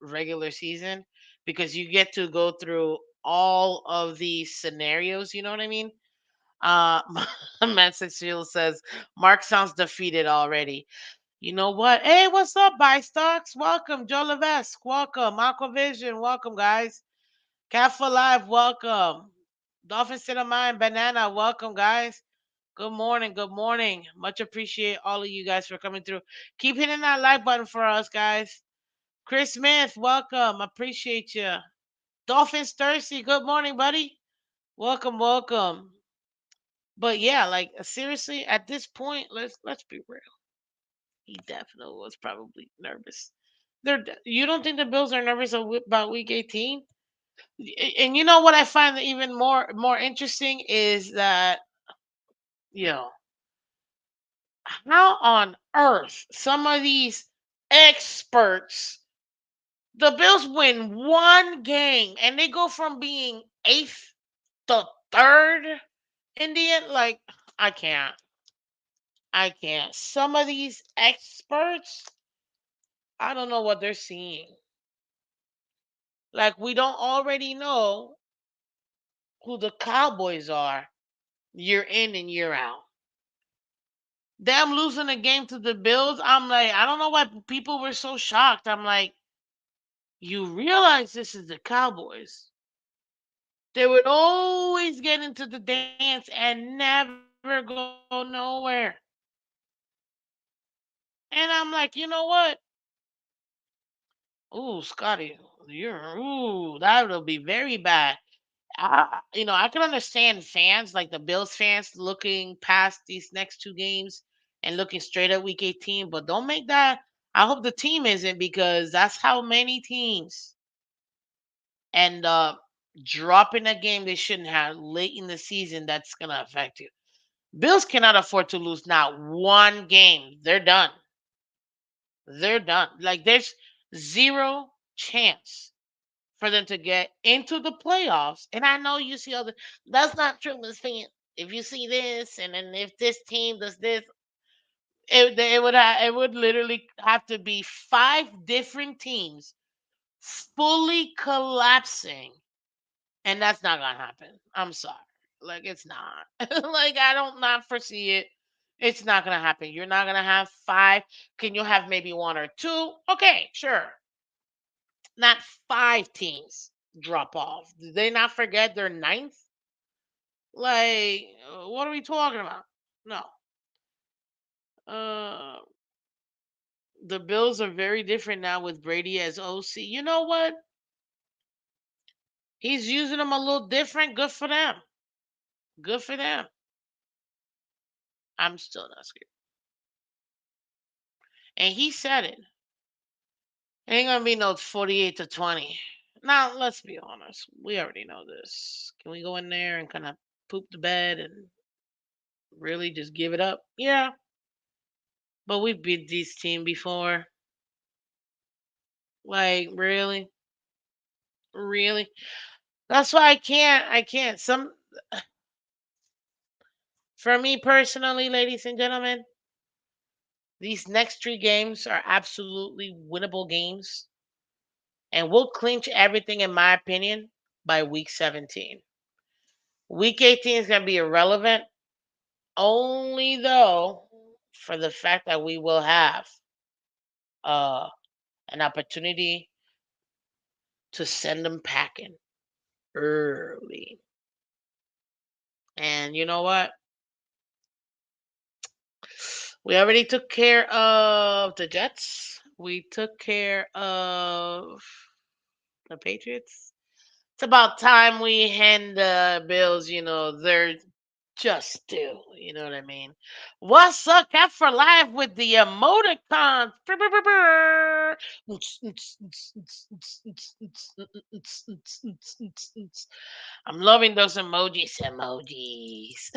regular season, because you get to go through all of these scenarios. You know what I mean? Uh, Message Shield says Mark sounds defeated already. You know what? Hey, what's up, Buy Stocks? Welcome, Joe Levesque. Welcome, Aquavision. Welcome, guys. Cat for Life, welcome. Dolphin Cinnamon Banana, welcome, guys. Good morning, good morning. Much appreciate all of you guys for coming through. Keep hitting that like button for us, guys. Chris Smith, welcome. Appreciate you. Dolphins Thirsty, good morning, buddy. Welcome, welcome. But yeah, like seriously, at this point, let's be real. He definitely was probably nervous. You don't think the Bills are nervous about Week 18? And you know what I find even more interesting is that you know how on earth some of these experts, the Bills win one game and they go from being eighth to third in the end. Like, I can't, I can't. Some of these experts, I don't know what they're seeing. Like, we don't already know who the Cowboys are year in and year out. Them losing a game to the Bills, I'm like, I don't know why people were so shocked. I'm like, you realize this is the Cowboys. They would always get into the dance and never go nowhere. And I'm like, you know what? Ooh, Scotty, that'll be very bad. I can understand fans like the Bills fans looking past these next two games and looking straight at Week 18, but don't make that. I hope the team isn't because that's how many teams. and dropping a game they shouldn't have late in the season, that's gonna affect you. Bills cannot afford to lose not one game. They're done. They're done. Like there's zero chance for them to get into the playoffs. And I know you see other. That's not true, Miss Fan. If you see this, and then if this team does this, it would literally have to be five different teams fully collapsing, and that's not gonna happen. I'm sorry, like it's not. Like I don't not foresee it. It's not gonna happen. You're not gonna have five. Can you have maybe one or two? Okay, sure. Not five teams drop off. Did they not forget their ninth? Like, what are we talking about? No. Uh, the Bills are very different now with Brady as OC. You know what? He's using them a little different. Good for them. Good for them. I'm still not scared. And he said it. Ain't gonna be no 48-20. Now, let's be honest. We already know this. Can we go in there and kind of poop the bed and really just give it up? Yeah, but we've beat this team before. Like, really? Really? That's why I can't. For me personally, ladies and gentlemen, these next three games are absolutely winnable games, and we'll clinch everything, in my opinion, by week 17. Week 18 is going to be irrelevant, only though for the fact that we will have uh, an opportunity to send them packing early. And you know what? We already took care of the Jets. We took care of the Patriots. It's about time we hand the Bills, their just due. You know what I mean? What's up, Cat for Life with the emoticons? Brr, brr, brr, brr. I'm loving those emojis.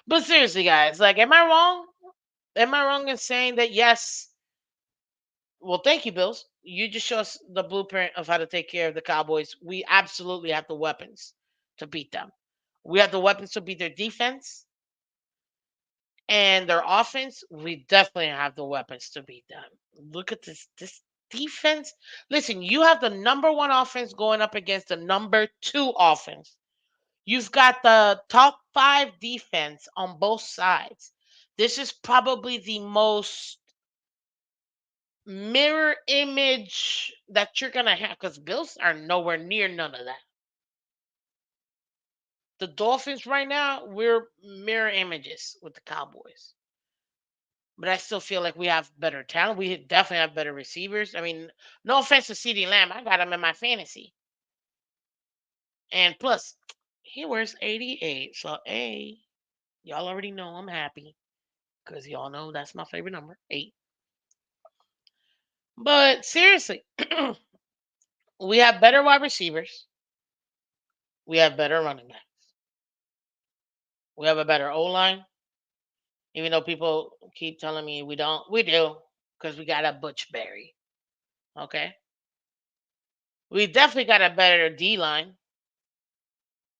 But seriously, guys, like, am I wrong? Am I wrong in saying that yes? Well, thank you, Bills. You just show us the blueprint of how to take care of the Cowboys. We absolutely have the weapons to beat them. We have the weapons to beat their defense and their offense. We definitely have the weapons to beat them. Look at this defense. Listen, you have the number one offense going up against the number two offense. You've got the top five defense on both sides. This is probably the most mirror image that you're gonna have, because Bills are nowhere near none of that. The Dolphins right now, we're mirror images with the Cowboys. But I still feel like we have better talent. We definitely have better receivers. I mean, no offense to CeeDee Lamb, I got him in my fantasy. And plus, he wears 88. So, hey, y'all already know I'm happy because y'all know that's my favorite number, 8. But seriously, we have better wide receivers. We have better running backs. We have a better O line. Even though people keep telling me we don't, we do, because we got a Butch Berry. Okay, we definitely got a better D line.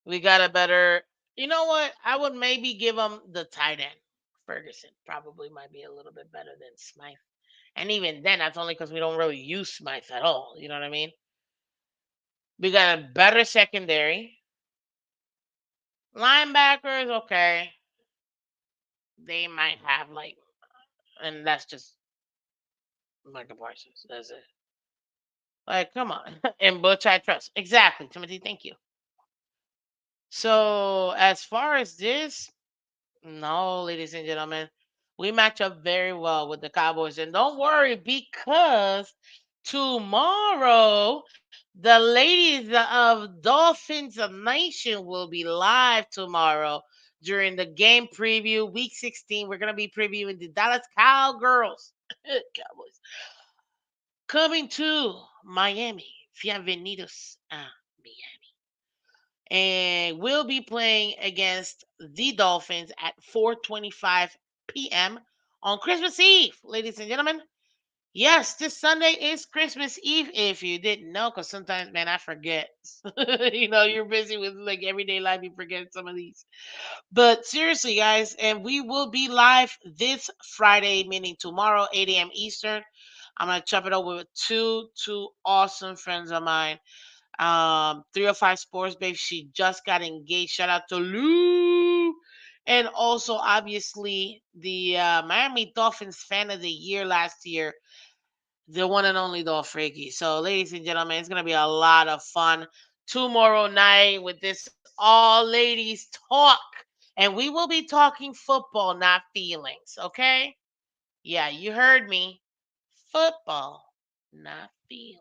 We got a better. You know what? I would maybe give them the tight end. Ferguson probably might be a little bit better than Smythe, and even then, that's only because we don't really use Smythe at all. You know what I mean? We got a better secondary. Linebackers, okay, they might have like, and that's just Michael Parsons. That's it. Like, come on. And Butch I trust. Exactly, Timothy. Thank you. So, as far as this, no, ladies and gentlemen, we match up very well with the Cowboys. And don't worry, because tomorrow, the ladies of Dolphins of Nation will be live tomorrow during the game preview, week 16. We're going to be previewing the Dallas Cowgirls. Cowboys. coming to Miami. Bienvenidos a Miami. And we'll be playing against the Dolphins at 4:25 p.m. on Christmas Eve, ladies and gentlemen. Yes, this Sunday is Christmas Eve. If you didn't know, because sometimes, man, I forget. You're busy with like everyday life, you forget some of these. But seriously, guys, and we will be live this Friday, meaning tomorrow, 8 a.m. Eastern. I'm gonna chop it over with two awesome friends of mine. 305 Sports, babe. She just got engaged. Shout out to Lou. And also, obviously, the Miami Dolphins fan of the year last year, the one and only Dolph Freaky. So, ladies and gentlemen, it's gonna be a lot of fun tomorrow night with this all ladies talk, and we will be talking football, not feelings. Okay? Yeah, you heard me. Football, not feelings.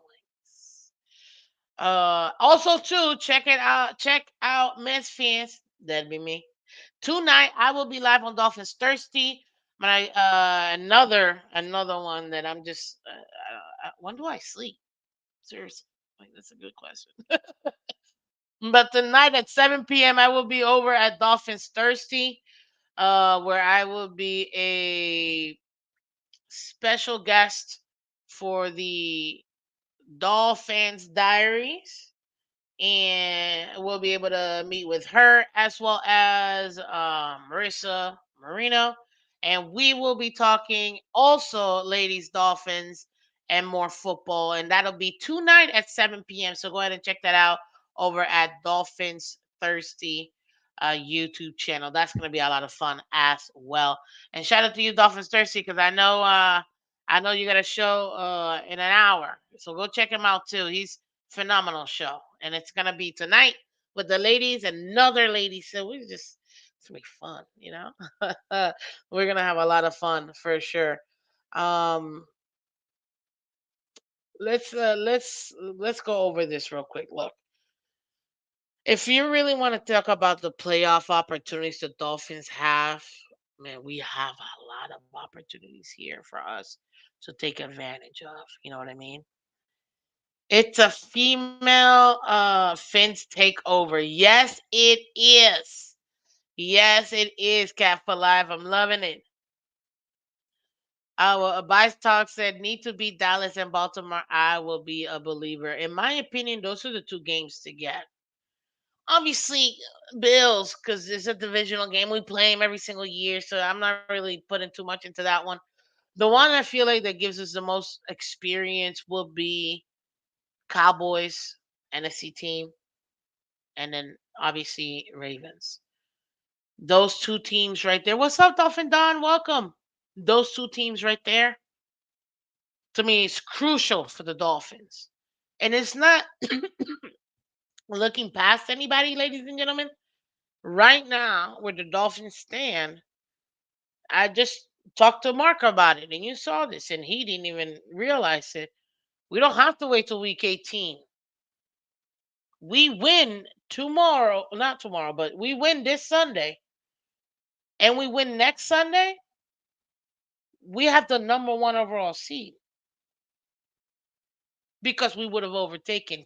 Also too, check it out. Check out Miss Phins. That'd be me. Tonight I will be live on Dolphins Thirsty. My another one that I'm just when do I sleep? Seriously, like that's a good question. But tonight at 7 p.m. I will be over at Dolphins Thirsty, where I will be a special guest for the Dolphins Diaries, and we'll be able to meet with her as well as Marissa Marino. And we will be talking also ladies Dolphins and more football. And that'll be tonight at 7 p.m. So go ahead and check that out over at Dolphins Thirsty YouTube channel. That's going to be a lot of fun as well. And shout out to you, Dolphins Thirsty, because I know you got a show in an hour. So go check him out too. He's phenomenal show, and it's gonna be tonight with the ladies and another lady. So it's gonna be fun. We're gonna have a lot of fun for sure. Um, let's go over this real quick. Look, if you really want to talk about the playoff opportunities the Dolphins have, man, we have a lot of opportunities here for us to take advantage of. You know what I mean? It's a female Finns takeover. Yes, it is. Yes, it is, Cat for Life. I'm loving it. Our Bice Talk said, need to beat Dallas and Baltimore. I will be a believer. In my opinion, those are the two games to get. Obviously, Bills, because it's a divisional game. We play them every single year, so I'm not really putting too much into that one. The one I feel like that gives us the most experience will be Cowboys, NFC team, and then obviously Ravens. Those two teams right there. What's up, Dolphin Don? Welcome. Those two teams right there, to me, is crucial for the Dolphins. And it's not looking past anybody, ladies and gentlemen. Right now, where the Dolphins stand, I just talked to Mark about it, and you saw this, and he didn't even realize it. We don't have to wait till week 18. We win tomorrow, not tomorrow, but we win this Sunday, and we win next Sunday, we have the number one overall seed because we would have overtaken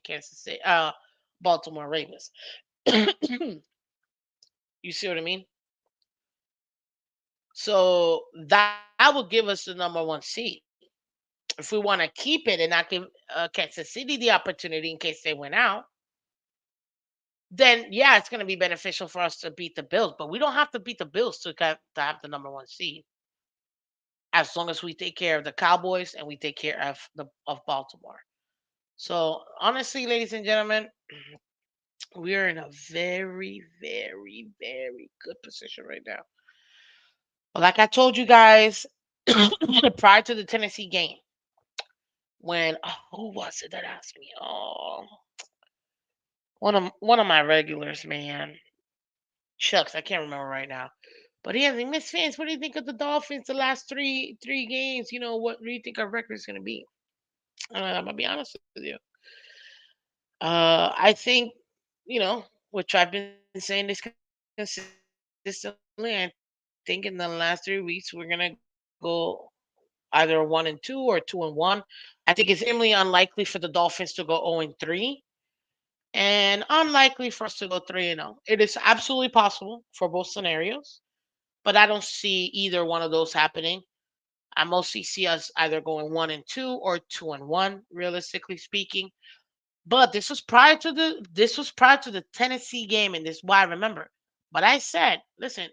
Baltimore Ravens. You see what I mean? So that would give us the number one seed. If we want to keep it and not give Kansas City the opportunity in case they went out, then yeah, it's going to be beneficial for us to beat the Bills. But we don't have to beat the Bills to have the number one seed. As long as we take care of the Cowboys and we take care of Baltimore. So honestly, ladies and gentlemen, we are in a very, very, very good position right now. But like I told you guys prior to the Tennessee game, when who was it that asked me? Oh, one of my regulars, man. Shucks, I can't remember right now. But he asked me, Miss Fans, what do you think of the Dolphins the last three games? What do you think our record is gonna be? I'm gonna be honest with you. I think, which I've been saying this consistently. I think in the last 3 weeks we're gonna go either 1-2 or 2-1. I think it's extremely unlikely for the Dolphins to go 0-3 and unlikely for us to go 3-0. It is absolutely possible for both scenarios, but I don't see either one of those happening. I mostly see us either going 1-2 or 2-1, realistically speaking. But this was prior to the Tennessee game, and this is why I remember. But I said, listen,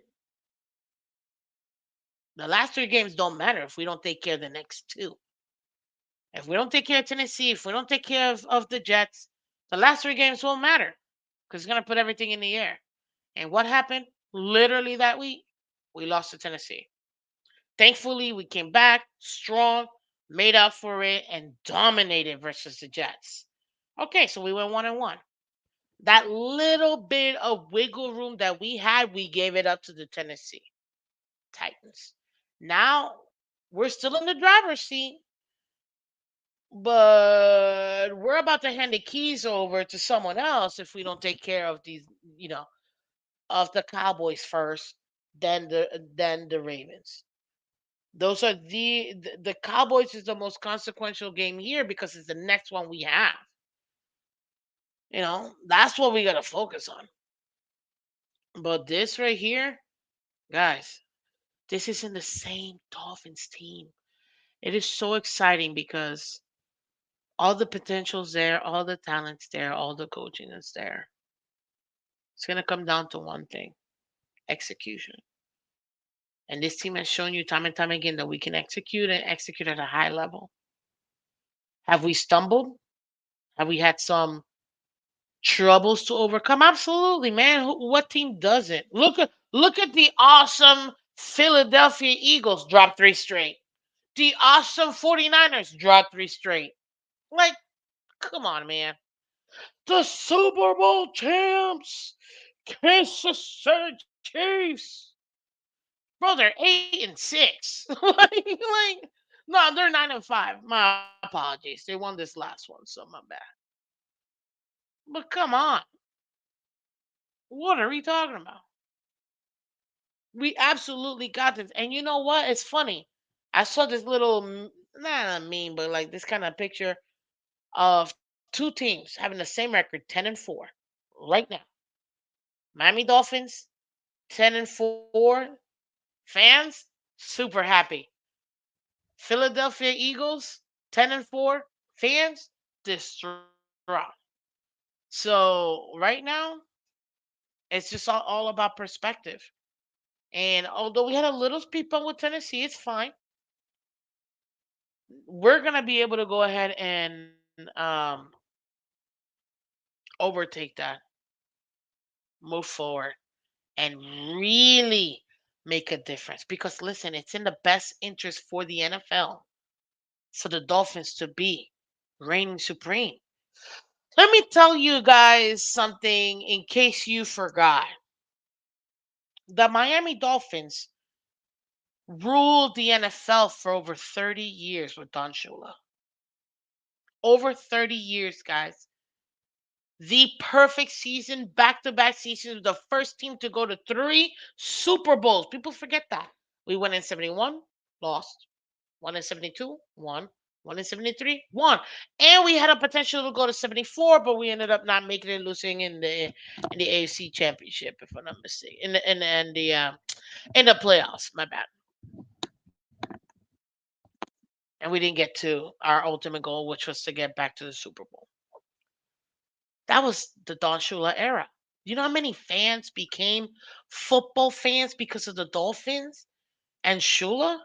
the last three games don't matter if we don't take care of the next two. If we don't take care of Tennessee, if we don't take care of the Jets, the last three games won't matter because it's gonna put everything in the air. And what happened? Literally that week, we lost to Tennessee. Thankfully, we came back strong, made up for it, and dominated versus the Jets. Okay, so we went 1-1. That little bit of wiggle room that we had, we gave it up to the Tennessee Titans. Now we're still in the driver's seat, but we're about to hand the keys over to someone else if we don't take care of these, you know, of the Cowboys first, then the Ravens. Those are the Cowboys is the most consequential game here because it's the next one we have. That's what we got to focus on. But this right here, guys, this is in the same Dolphins team. It is so exciting because all the potential's there, all the talent's there, all the coaching is there. It's going to come down to one thing: execution. And this team has shown you time and time again that we can execute and execute at a high level. Have we stumbled? Have we had some troubles to overcome? Absolutely, man. What team doesn't? Look at the awesome Philadelphia Eagles drop three straight. The awesome 49ers drop three straight. Like, come on, man. The Super Bowl champs, Kansas City Chiefs. Bro, they're 8-6. No, they're 9-5. My apologies. They won this last one, so my bad. But come on, what are we talking about? We absolutely got this. And you know what? It's funny. I saw this little, not a meme, but like this kind of picture of two teams having the same record, 10-4, right now. Miami Dolphins, 10-4. Fans, super happy. Philadelphia Eagles, 10-4. Fans, distraught. So right now, it's just all about perspective. And although we had a little speed bump with Tennessee, it's fine. We're gonna be able to go ahead and overtake that, move forward, and really make a difference. Because listen, it's in the best interest for the NFL for the Dolphins to be reigning supreme. Let me tell you guys something in case you forgot. The Miami Dolphins ruled the NFL for over 30 years with Don Shula. Over 30 years, guys. The perfect season, back to back seasons, the first team to go to three Super Bowls. People forget that. We won in 71, lost. Won in 72, won. Won in 73, won. And we had a potential to go to 74, but we ended up not making it, losing in the AFC Championship, if I'm not mistaken. In the playoffs, my bad. And we didn't get to our ultimate goal, which was to get back to the Super Bowl. That was the Don Shula era. You know how many fans became football fans because of the Dolphins and Shula?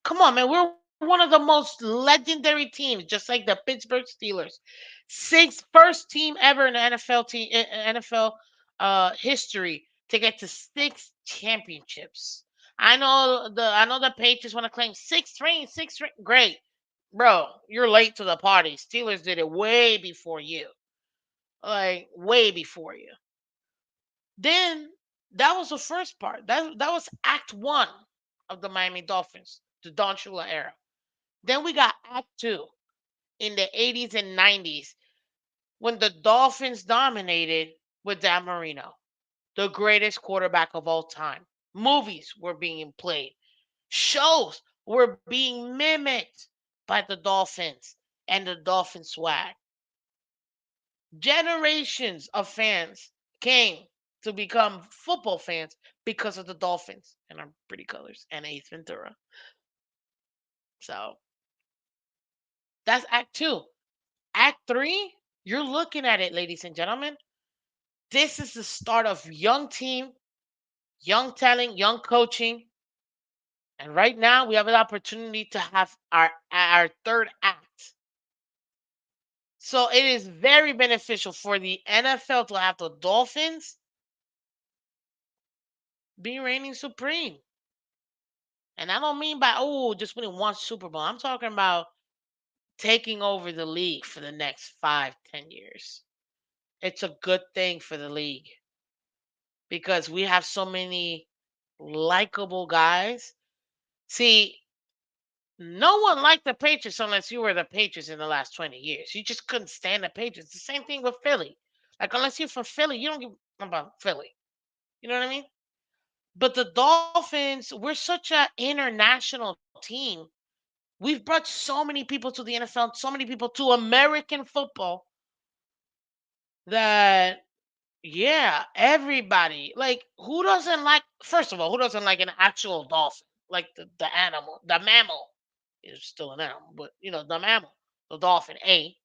Come on, man. We're one of the most legendary teams, just like the Pittsburgh Steelers. First team ever in the NFL history to get to six championships. I know the Patriots want to claim six rings. Great, bro. You're late to the party. Steelers did it way before you, like way before you. Then that was the first part. That was Act One of the Miami Dolphins, the Don Shula era. Then we got Act Two in the 80s and 90s when the Dolphins dominated with Dan Marino, the greatest quarterback of all time. Movies were being played, shows were being mimicked by the Dolphins. and the Dolphin swag. Generations of fans came to become football fans because of the Dolphins and our pretty colors and Ace Ventura. So that's Act Two. Act Three, you're looking at it, ladies and gentlemen. This is the start of young team, young talent, young coaching. And right now we have an opportunity to have our third act. So it is very beneficial for the NFL to have the Dolphins be reigning supreme. And I don't mean by just winning one Super Bowl. I'm talking about taking over the league for the next 5, 10 years. It's a good thing for the league because we have so many likable guys. See, no one liked the Patriots unless you were the Patriots in the last 20 years. You just couldn't stand the Patriots. The same thing with Philly. Like, unless you're from Philly, you don't give about Philly. You know what I mean? But the Dolphins, we're such an international team. We've brought so many people to the NFL, so many people to American football that, yeah, everybody. Like, who doesn't like, first of all, who doesn't like an actual dolphin? Like the animal, the mammal is still an animal, but the mammal, the dolphin, A.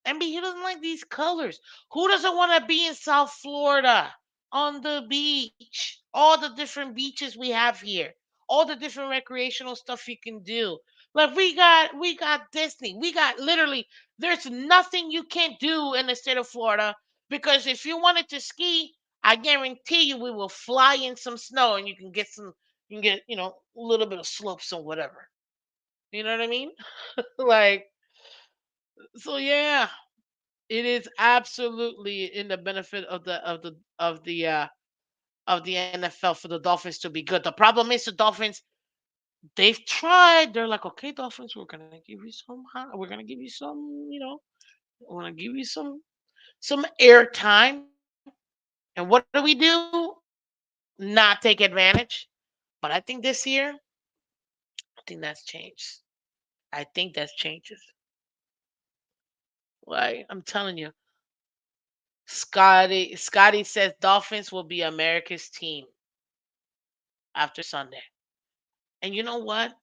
And B, he doesn't like these colors. Who doesn't want to be in South Florida on the beach? All the different beaches we have here, all the different recreational stuff you can do. Like we got Disney. We got literally there's nothing you can't do in the state of Florida because if you wanted to ski, I guarantee you we will fly in some snow and you can get, a little bit of slopes or whatever. You know what I mean? Like so yeah, it is absolutely in the benefit of the NFL for the Dolphins to be good. The problem is the Dolphins, they've tried. They're like, okay, Dolphins, we're gonna give you we're gonna give you some, we're gonna give you some airtime. And what do? Not take advantage. But I think this year, I think that's changed. I think that's changes. Like I'm telling you, Scotty says Dolphins will be America's team after Sunday. And you know what?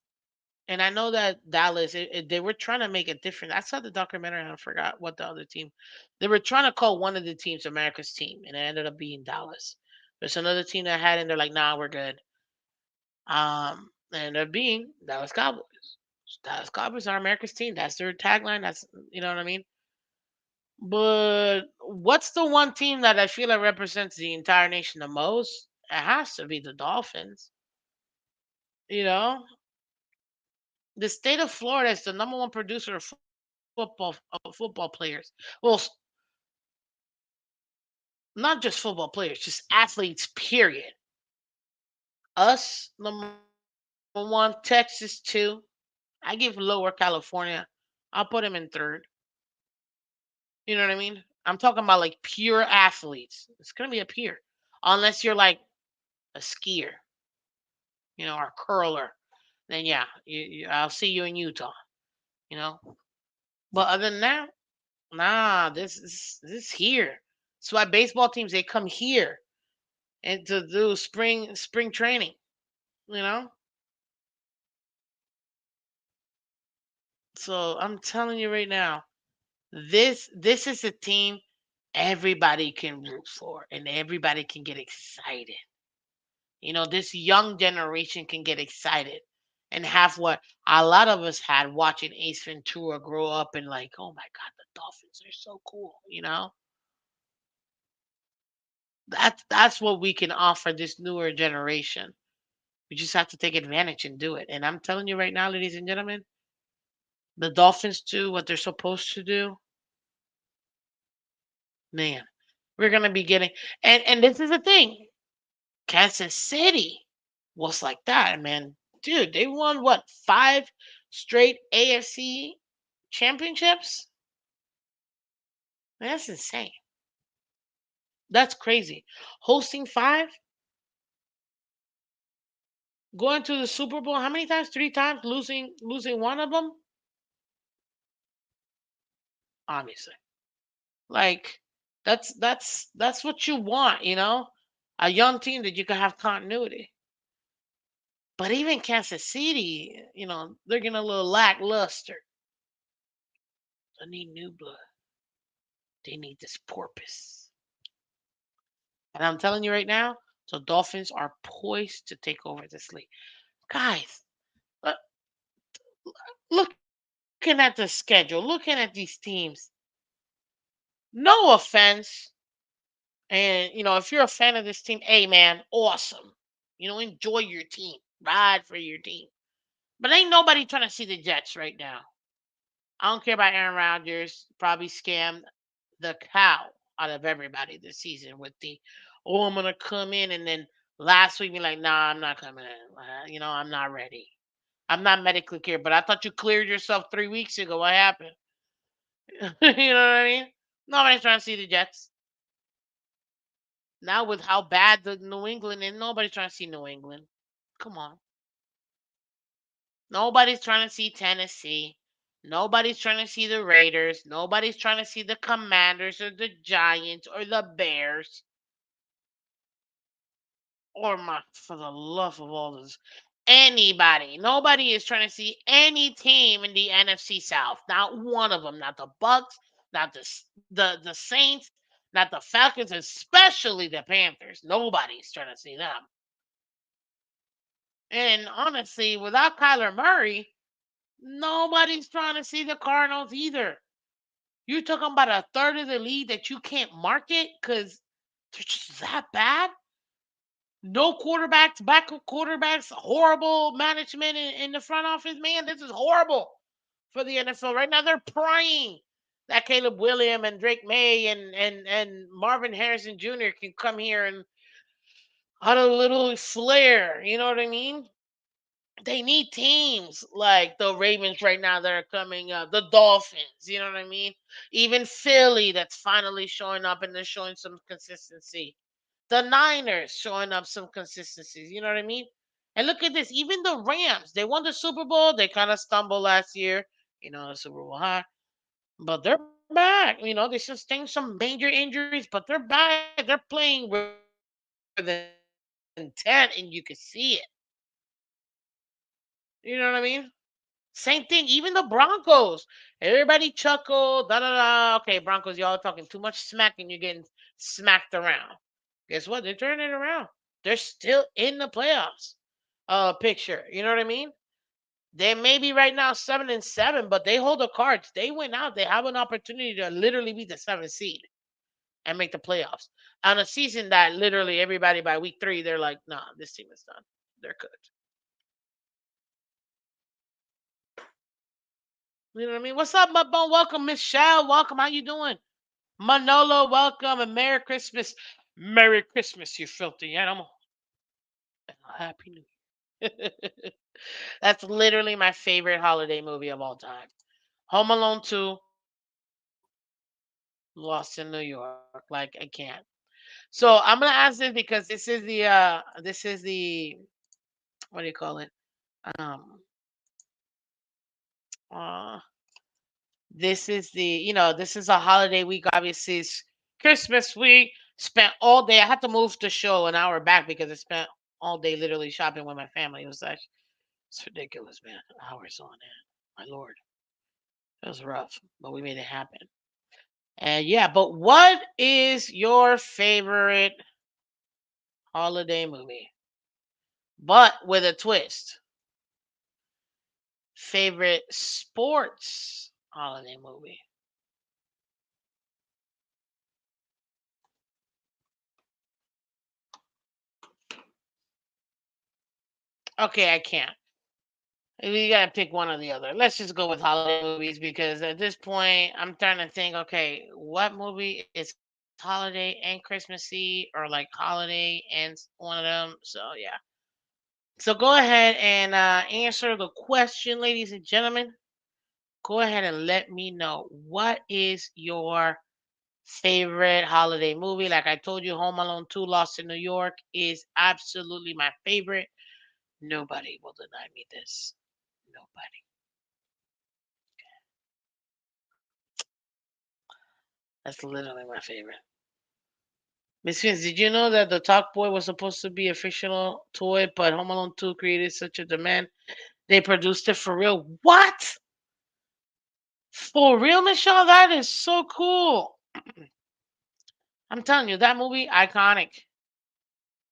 And I know that Dallas, they were trying to make it different. I saw the documentary and I forgot what the other team. They were trying to call one of the teams America's team, and it ended up being Dallas. There's another team that had, it, and they're like, "Nah, we're good." And ended up being Dallas Cowboys. Dallas Cowboys are America's team. That's their tagline. That's you know what I mean. But what's the one team that I feel like represents the entire nation the most? It has to be the Dolphins. You know, the state of Florida is the number one producer of football players. Well, not just football players, just athletes. Period. Us number one, Texas two. I give Lower California. I'll put him in third. You know what I mean? I'm talking about like pure athletes. It's gonna be a pure, unless you're like a skier, or a curler. Then yeah, I'll see you in Utah. You know, but other than that, nah, this is here. That's why baseball teams they come here and to do spring training. You know, so I'm telling you right now, this is a team everybody can root for and everybody can get excited. This young generation can get excited and have what a lot of us had watching Ace Ventura grow up and like, oh my God, the Dolphins are so cool. That's what we can offer this newer generation. We just have to take advantage and do it. And I'm telling you right now, ladies and gentlemen, the Dolphins do what they're supposed to do. Man, we're gonna be getting and this is the thing. Kansas City was like that, man. Dude, they won what, 5 straight AFC championships? Man, that's insane. That's crazy. Hosting five, going to the Super Bowl how many times? 3 times, losing one of them. obviously. Like that's what you want, a young team that you can have continuity. But even Kansas City, they're getting a little lackluster. They need new blood. They need this porpoise. And I'm telling you right now, the Dolphins are poised to take over this league. Guys, uh, looking at the schedule, looking at these teams, no offense. And, if you're a fan of this team, hey, man, awesome. Enjoy your team, ride for your team. But ain't nobody trying to see the Jets right now. I don't care about Aaron Rodgers. Probably scammed the cow out of everybody this season with the, oh, I'm gonna come in, and then last week be like, nah, I'm not coming in. I'm not ready. I'm not medically cleared. But I thought you cleared yourself 3 weeks ago. What happened? You know what I mean? Nobody's trying to see the Jets. Now with how bad the New England is, nobody's trying to see New England. Come on. Nobody's trying to see Tennessee. Nobody's trying to see the Raiders. Nobody's trying to see the Commanders or the Giants or the Bears. Or my, for the love of all this, anybody. Nobody is trying to see any team in the NFC South. Not one of them. Not the Bucks. Not the Saints. Not the Falcons. Especially the Panthers. Nobody's trying to see them. And honestly, without Kyler Murray, nobody's trying to see the Cardinals either. You're talking about a third of the league that you can't market because they're just that bad? No quarterbacks, backup quarterbacks, horrible management in the front office. Man, this is horrible for the NFL right now. They're praying that Caleb Williams and Drake May and Marvin Harrison Jr. can come here and add a little flair. You know what I mean? They need teams like the Ravens right now that are coming up, the Dolphins, you know what I mean? Even Philly that's finally showing up and they're showing some consistency. The Niners showing up some consistencies, you know what I mean? And look at this, even the Rams, they won the Super Bowl, they kind of stumbled last year, the Super Bowl high, but they're back. They sustained some major injuries, but they're back. They're playing with more intent, and you can see it. You know what I mean? Same thing, even the Broncos. Everybody chuckle, da da da. Okay, Broncos, y'all talking too much smack and you're getting smacked around. Guess what? They're turning it around. They're still in the playoffs picture. You know what I mean? They may be right now 7-7, but they hold the cards. They went out. They have an opportunity to literally be the seventh seed and make the playoffs on a season that literally everybody by week 3 they're like, nah, this team is done. They're cooked. You know what I mean? What's up, my bone? Welcome, Michelle. Welcome. How you doing? Manolo, welcome, and Merry Christmas. Merry Christmas, you filthy animal. And Happy New Year. That's literally my favorite holiday movie of all time. Home Alone 2, Lost in New York. Like I can't. So I'm gonna ask this because this is the what do you call it? Um uh this is a holiday week. Obviously, it's Christmas week. Spent all day. I had to move the show an hour back because I spent all day literally shopping with my family. It's ridiculous, man. Hours on end. My lord, it was rough, but we made it happen. And yeah, but what is your favorite holiday movie? But with a twist. Favorite sports holiday movie? Okay, I can't. We gotta pick one or the other. Let's just go with holiday movies because at this point, I'm trying to think. Okay, what movie is holiday and Christmassy, or like holiday and one of them? So yeah. So go ahead and answer the question, ladies and gentlemen. Go ahead and let me know what is your favorite holiday movie. Like I told you, Home Alone 2, Lost in New York is absolutely my favorite. Nobody will deny me this. Nobody. That's literally my favorite. Miss Fins, did you know that the Talk Boy was supposed to be a fictional toy, but Home Alone 2 created such a demand they produced it for real? What? For real, Michelle? That is so cool. I'm telling you, that movie, iconic.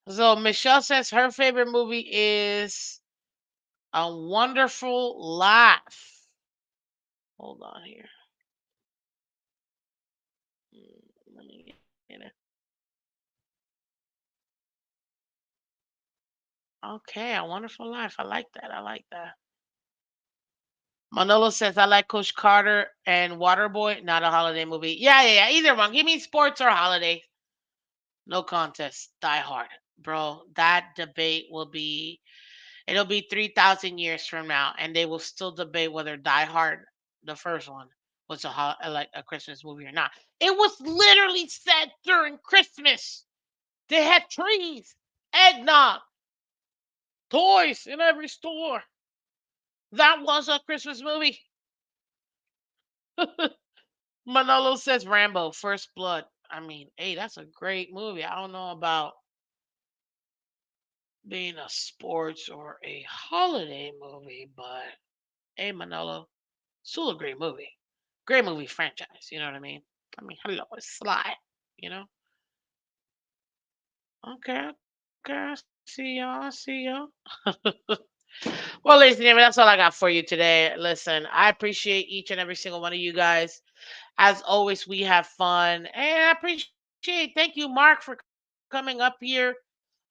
So Michelle says her favorite movie is A Wonderful Life. Hold on here. Let me get it. Okay, A Wonderful Life. I like that. I like that. Manolo says, I like Coach Carter and Waterboy, not a holiday movie. Yeah, yeah, yeah. Either one. Give me sports or holiday. No contest. Die Hard. Bro, that debate will be, it'll be 3,000 years from now, and they will still debate whether Die Hard, the first one, was like a Christmas movie or not. It was literally set during Christmas. They had trees, eggnog, toys in every store. That was a Christmas movie. Manolo says Rambo, First Blood. I mean, hey, that's a great movie. I don't know about being a sports or a holiday movie, but hey, Manolo, still a great movie. Great movie franchise. You know what I mean? I mean, hello, it's Sly. You know? Okay, okay. I see y'all. I see y'all. Well, ladies and gentlemen, that's all I got for you today. Listen, I appreciate each and every single one of you guys. As always, we have fun, and I appreciate. Thank you, Mark, for coming up here.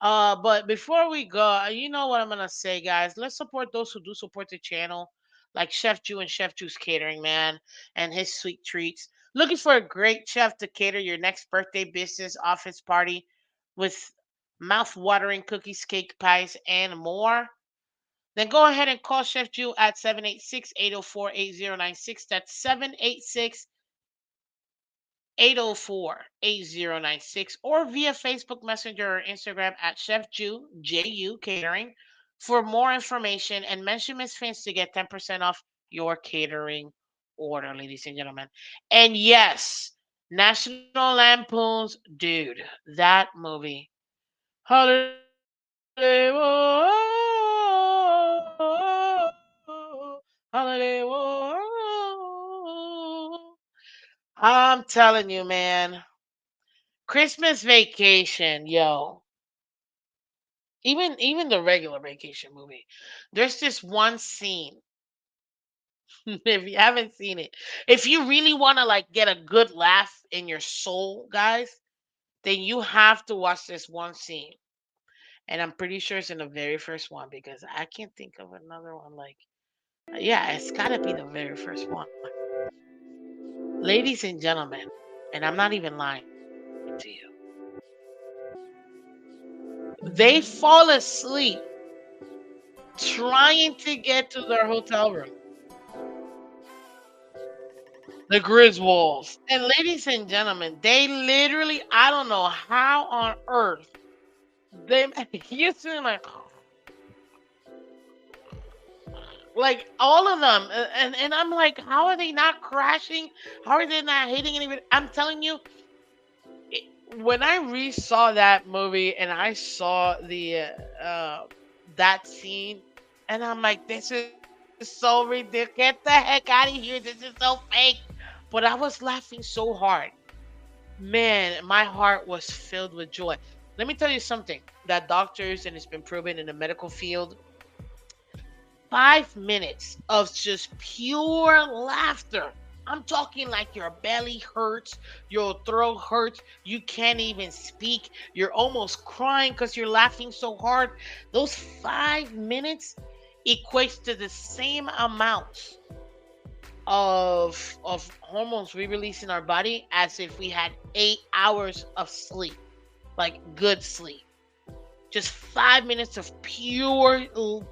But before we go, you know what I'm gonna say, guys. Let's support those who do support the channel, like Chef Jew and Chef Jew's Catering, man, and his sweet treats. Looking for a great chef to cater your next birthday, business, office party with mouth-watering cookies, cake, pies, and more. Then go ahead and call Chef Jew at 786-804-8096. That's 786-804-8096, or via Facebook Messenger or Instagram at Chef Jew, JU Catering, for more information, and mention Miss Fins to get 10% off your catering order, ladies and gentlemen. And yes, National Lampoon's Dude, that movie. Holiday, holiday, I'm telling you, man. Christmas Vacation, yo. Even the regular vacation movie. There's this one scene. If you haven't seen it, if you really want to like get a good laugh in your soul, guys, then you have to watch this one scene. And I'm pretty sure it's in the very first one because I can't think of another one like yeah, it's got to be the very first one. Ladies and gentlemen, and I'm not even lying to you. They fall asleep trying to get to their hotel room. The Griswolds. And ladies and gentlemen, they literally, I don't know how on earth they you see like all of them, and I'm like, how are they not crashing? How are they not hitting anybody? I'm telling you, when I re-saw that movie and I saw the that scene, and I'm like, this is so ridiculous. Get the heck out of here. This is so fake. But I was laughing so hard. Man, my heart was filled with joy. Let me tell you something that doctors, and it's been proven in the medical field, 5 minutes of just pure laughter. I'm talking like your belly hurts, your throat hurts, you can't even speak, you're almost crying because you're laughing so hard. Those 5 minutes equates to the same amount of hormones we release in our body as if we had 8 hours of sleep, like good sleep. Just 5 minutes of pure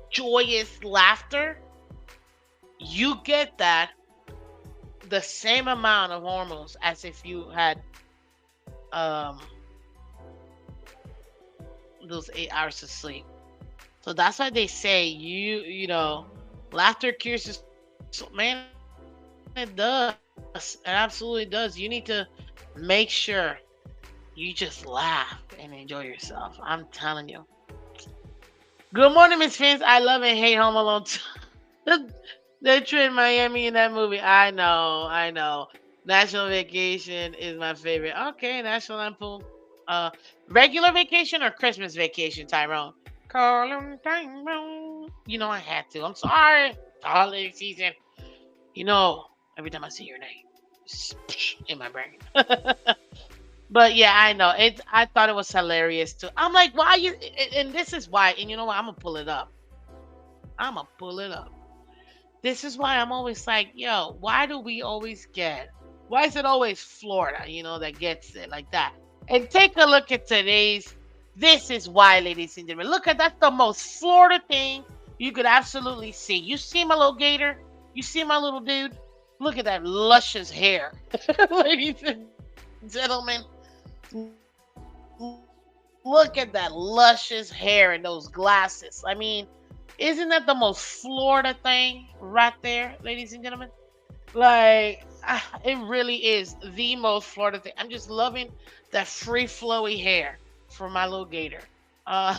joyous laughter, you get that the same amount of hormones as if you had um those 8 hours of sleep. So that's why they say laughter cures the soul. Man, it does. It absolutely does. You need to take make sure you just laugh and enjoy yourself. I'm telling you. Good morning, Miss Phins. I love and hate Home Alone. They treat Miami in that movie. I know, I know. National Vacation is my favorite. Okay, National Lampoon. Uh, Regular Vacation or Christmas Vacation, Tyrone? Call him Tyrone. You know I had to. I'm sorry. The holiday season. You know, every time I see your name, it's in my brain. But yeah, I know. I thought it was hilarious too. I'm like, why you? And this is why. And you know what? I'm gonna pull it up. I'm gonna pull it up. This is why I'm always like, yo, why do we always get? Why is it always Florida? That gets it like that. And take a look at today's. This is why, ladies and gentlemen. Look at that's the most Florida thing you could absolutely see. You see my little gator? You see my little dude? Look at that luscious hair, ladies and gentlemen. Look at that luscious hair and those glasses. I mean, isn't that the most Florida thing right there, ladies and gentlemen? Like, it really is the most Florida thing. I'm just loving that free flowy hair for my little gator. Uh,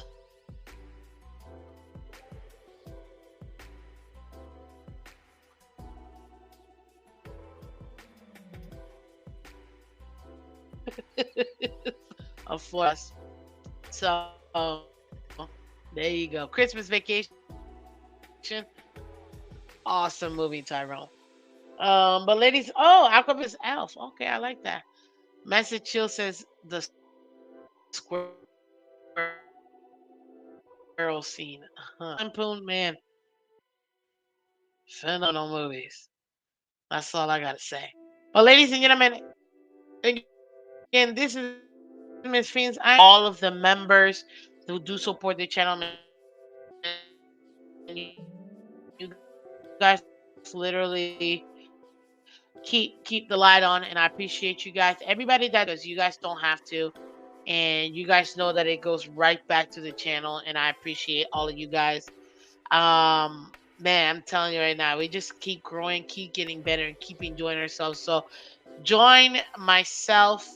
of Florida. So there you go. Christmas Vacation, awesome movie, Tyrone. But ladies, Alchemist Elf. Okay, I like that. Message Chill says the squirrel scene. National Lampoon, man, phenomenal movies. That's all I gotta say. Well, ladies and gentlemen, again, this is Miss Fiends. I appreciate all of the members who do support the channel, man. You guys literally keep the light on, and I appreciate you guys. Everybody that does it, because you guys don't have to, and you guys know that it goes right back to the channel, and I appreciate all of you guys. Man, I'm telling you right now, we just keep growing, keep getting better, and keep enjoying ourselves. So join myself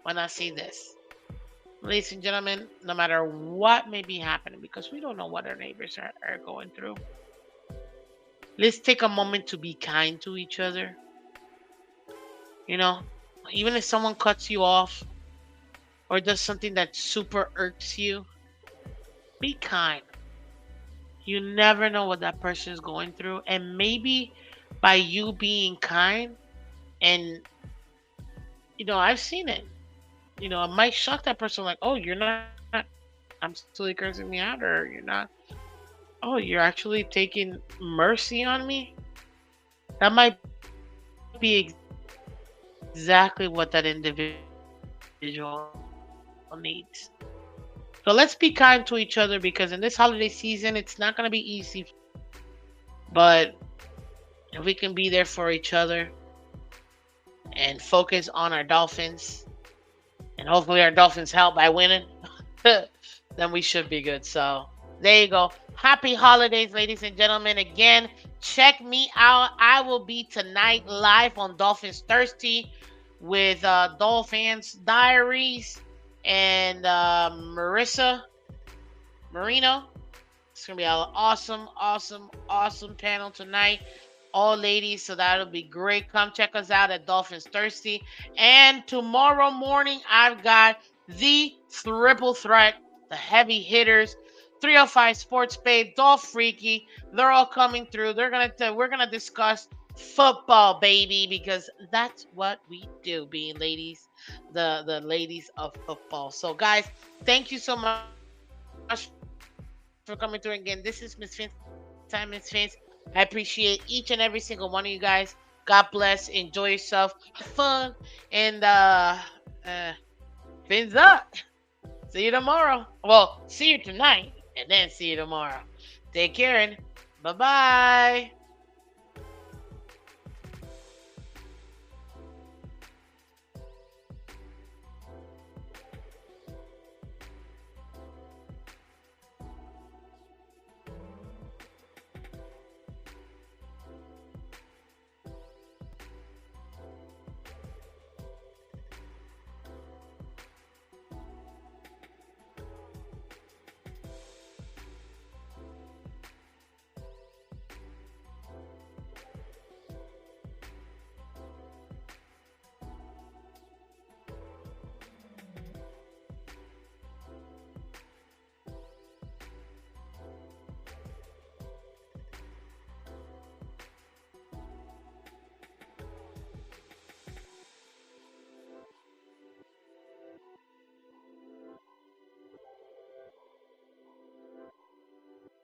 when I see this. Ladies and gentlemen, no matter what may be happening, because we don't know what our neighbors are going through, let's take a moment to be kind to each other. You know, even if someone cuts you off or does something that super irks you, be kind. You never know what that person is going through. And maybe by you being kind, and, I've seen it. It might shock that person, like, oh, you're not absolutely cursing me out, or you're not, oh, you're actually taking mercy on me. That might be exactly what that individual needs. So let's be kind to each other, because in this holiday season, it's not going to be easy. But if we can be there for each other and focus on our Dolphins, and hopefully our Dolphins help by winning, then we should be good. So there you go. Happy holidays, ladies and gentlemen. Again, check me out. I will be tonight live on Dolphins Thirsty with Dolphins Diaries and Marissa Marino. It's gonna be an awesome, awesome, awesome panel tonight. All ladies, so that'll be great. Come check us out at Dolphins Thirsty. And tomorrow morning, I've got the triple threat, the heavy hitters, 305 Sports Babe, Dolph Freaky. They're all coming through. We're gonna discuss football, baby, because that's what we do, being ladies, the ladies of football. So, guys, thank you so much for coming through again. This is Miss Fins. I'm Miss Fins. I appreciate each and every single one of you guys. God bless. Enjoy yourself. Have fun. And fins up. See you tomorrow. Well, see you tonight, and then see you tomorrow. Take care, and bye bye.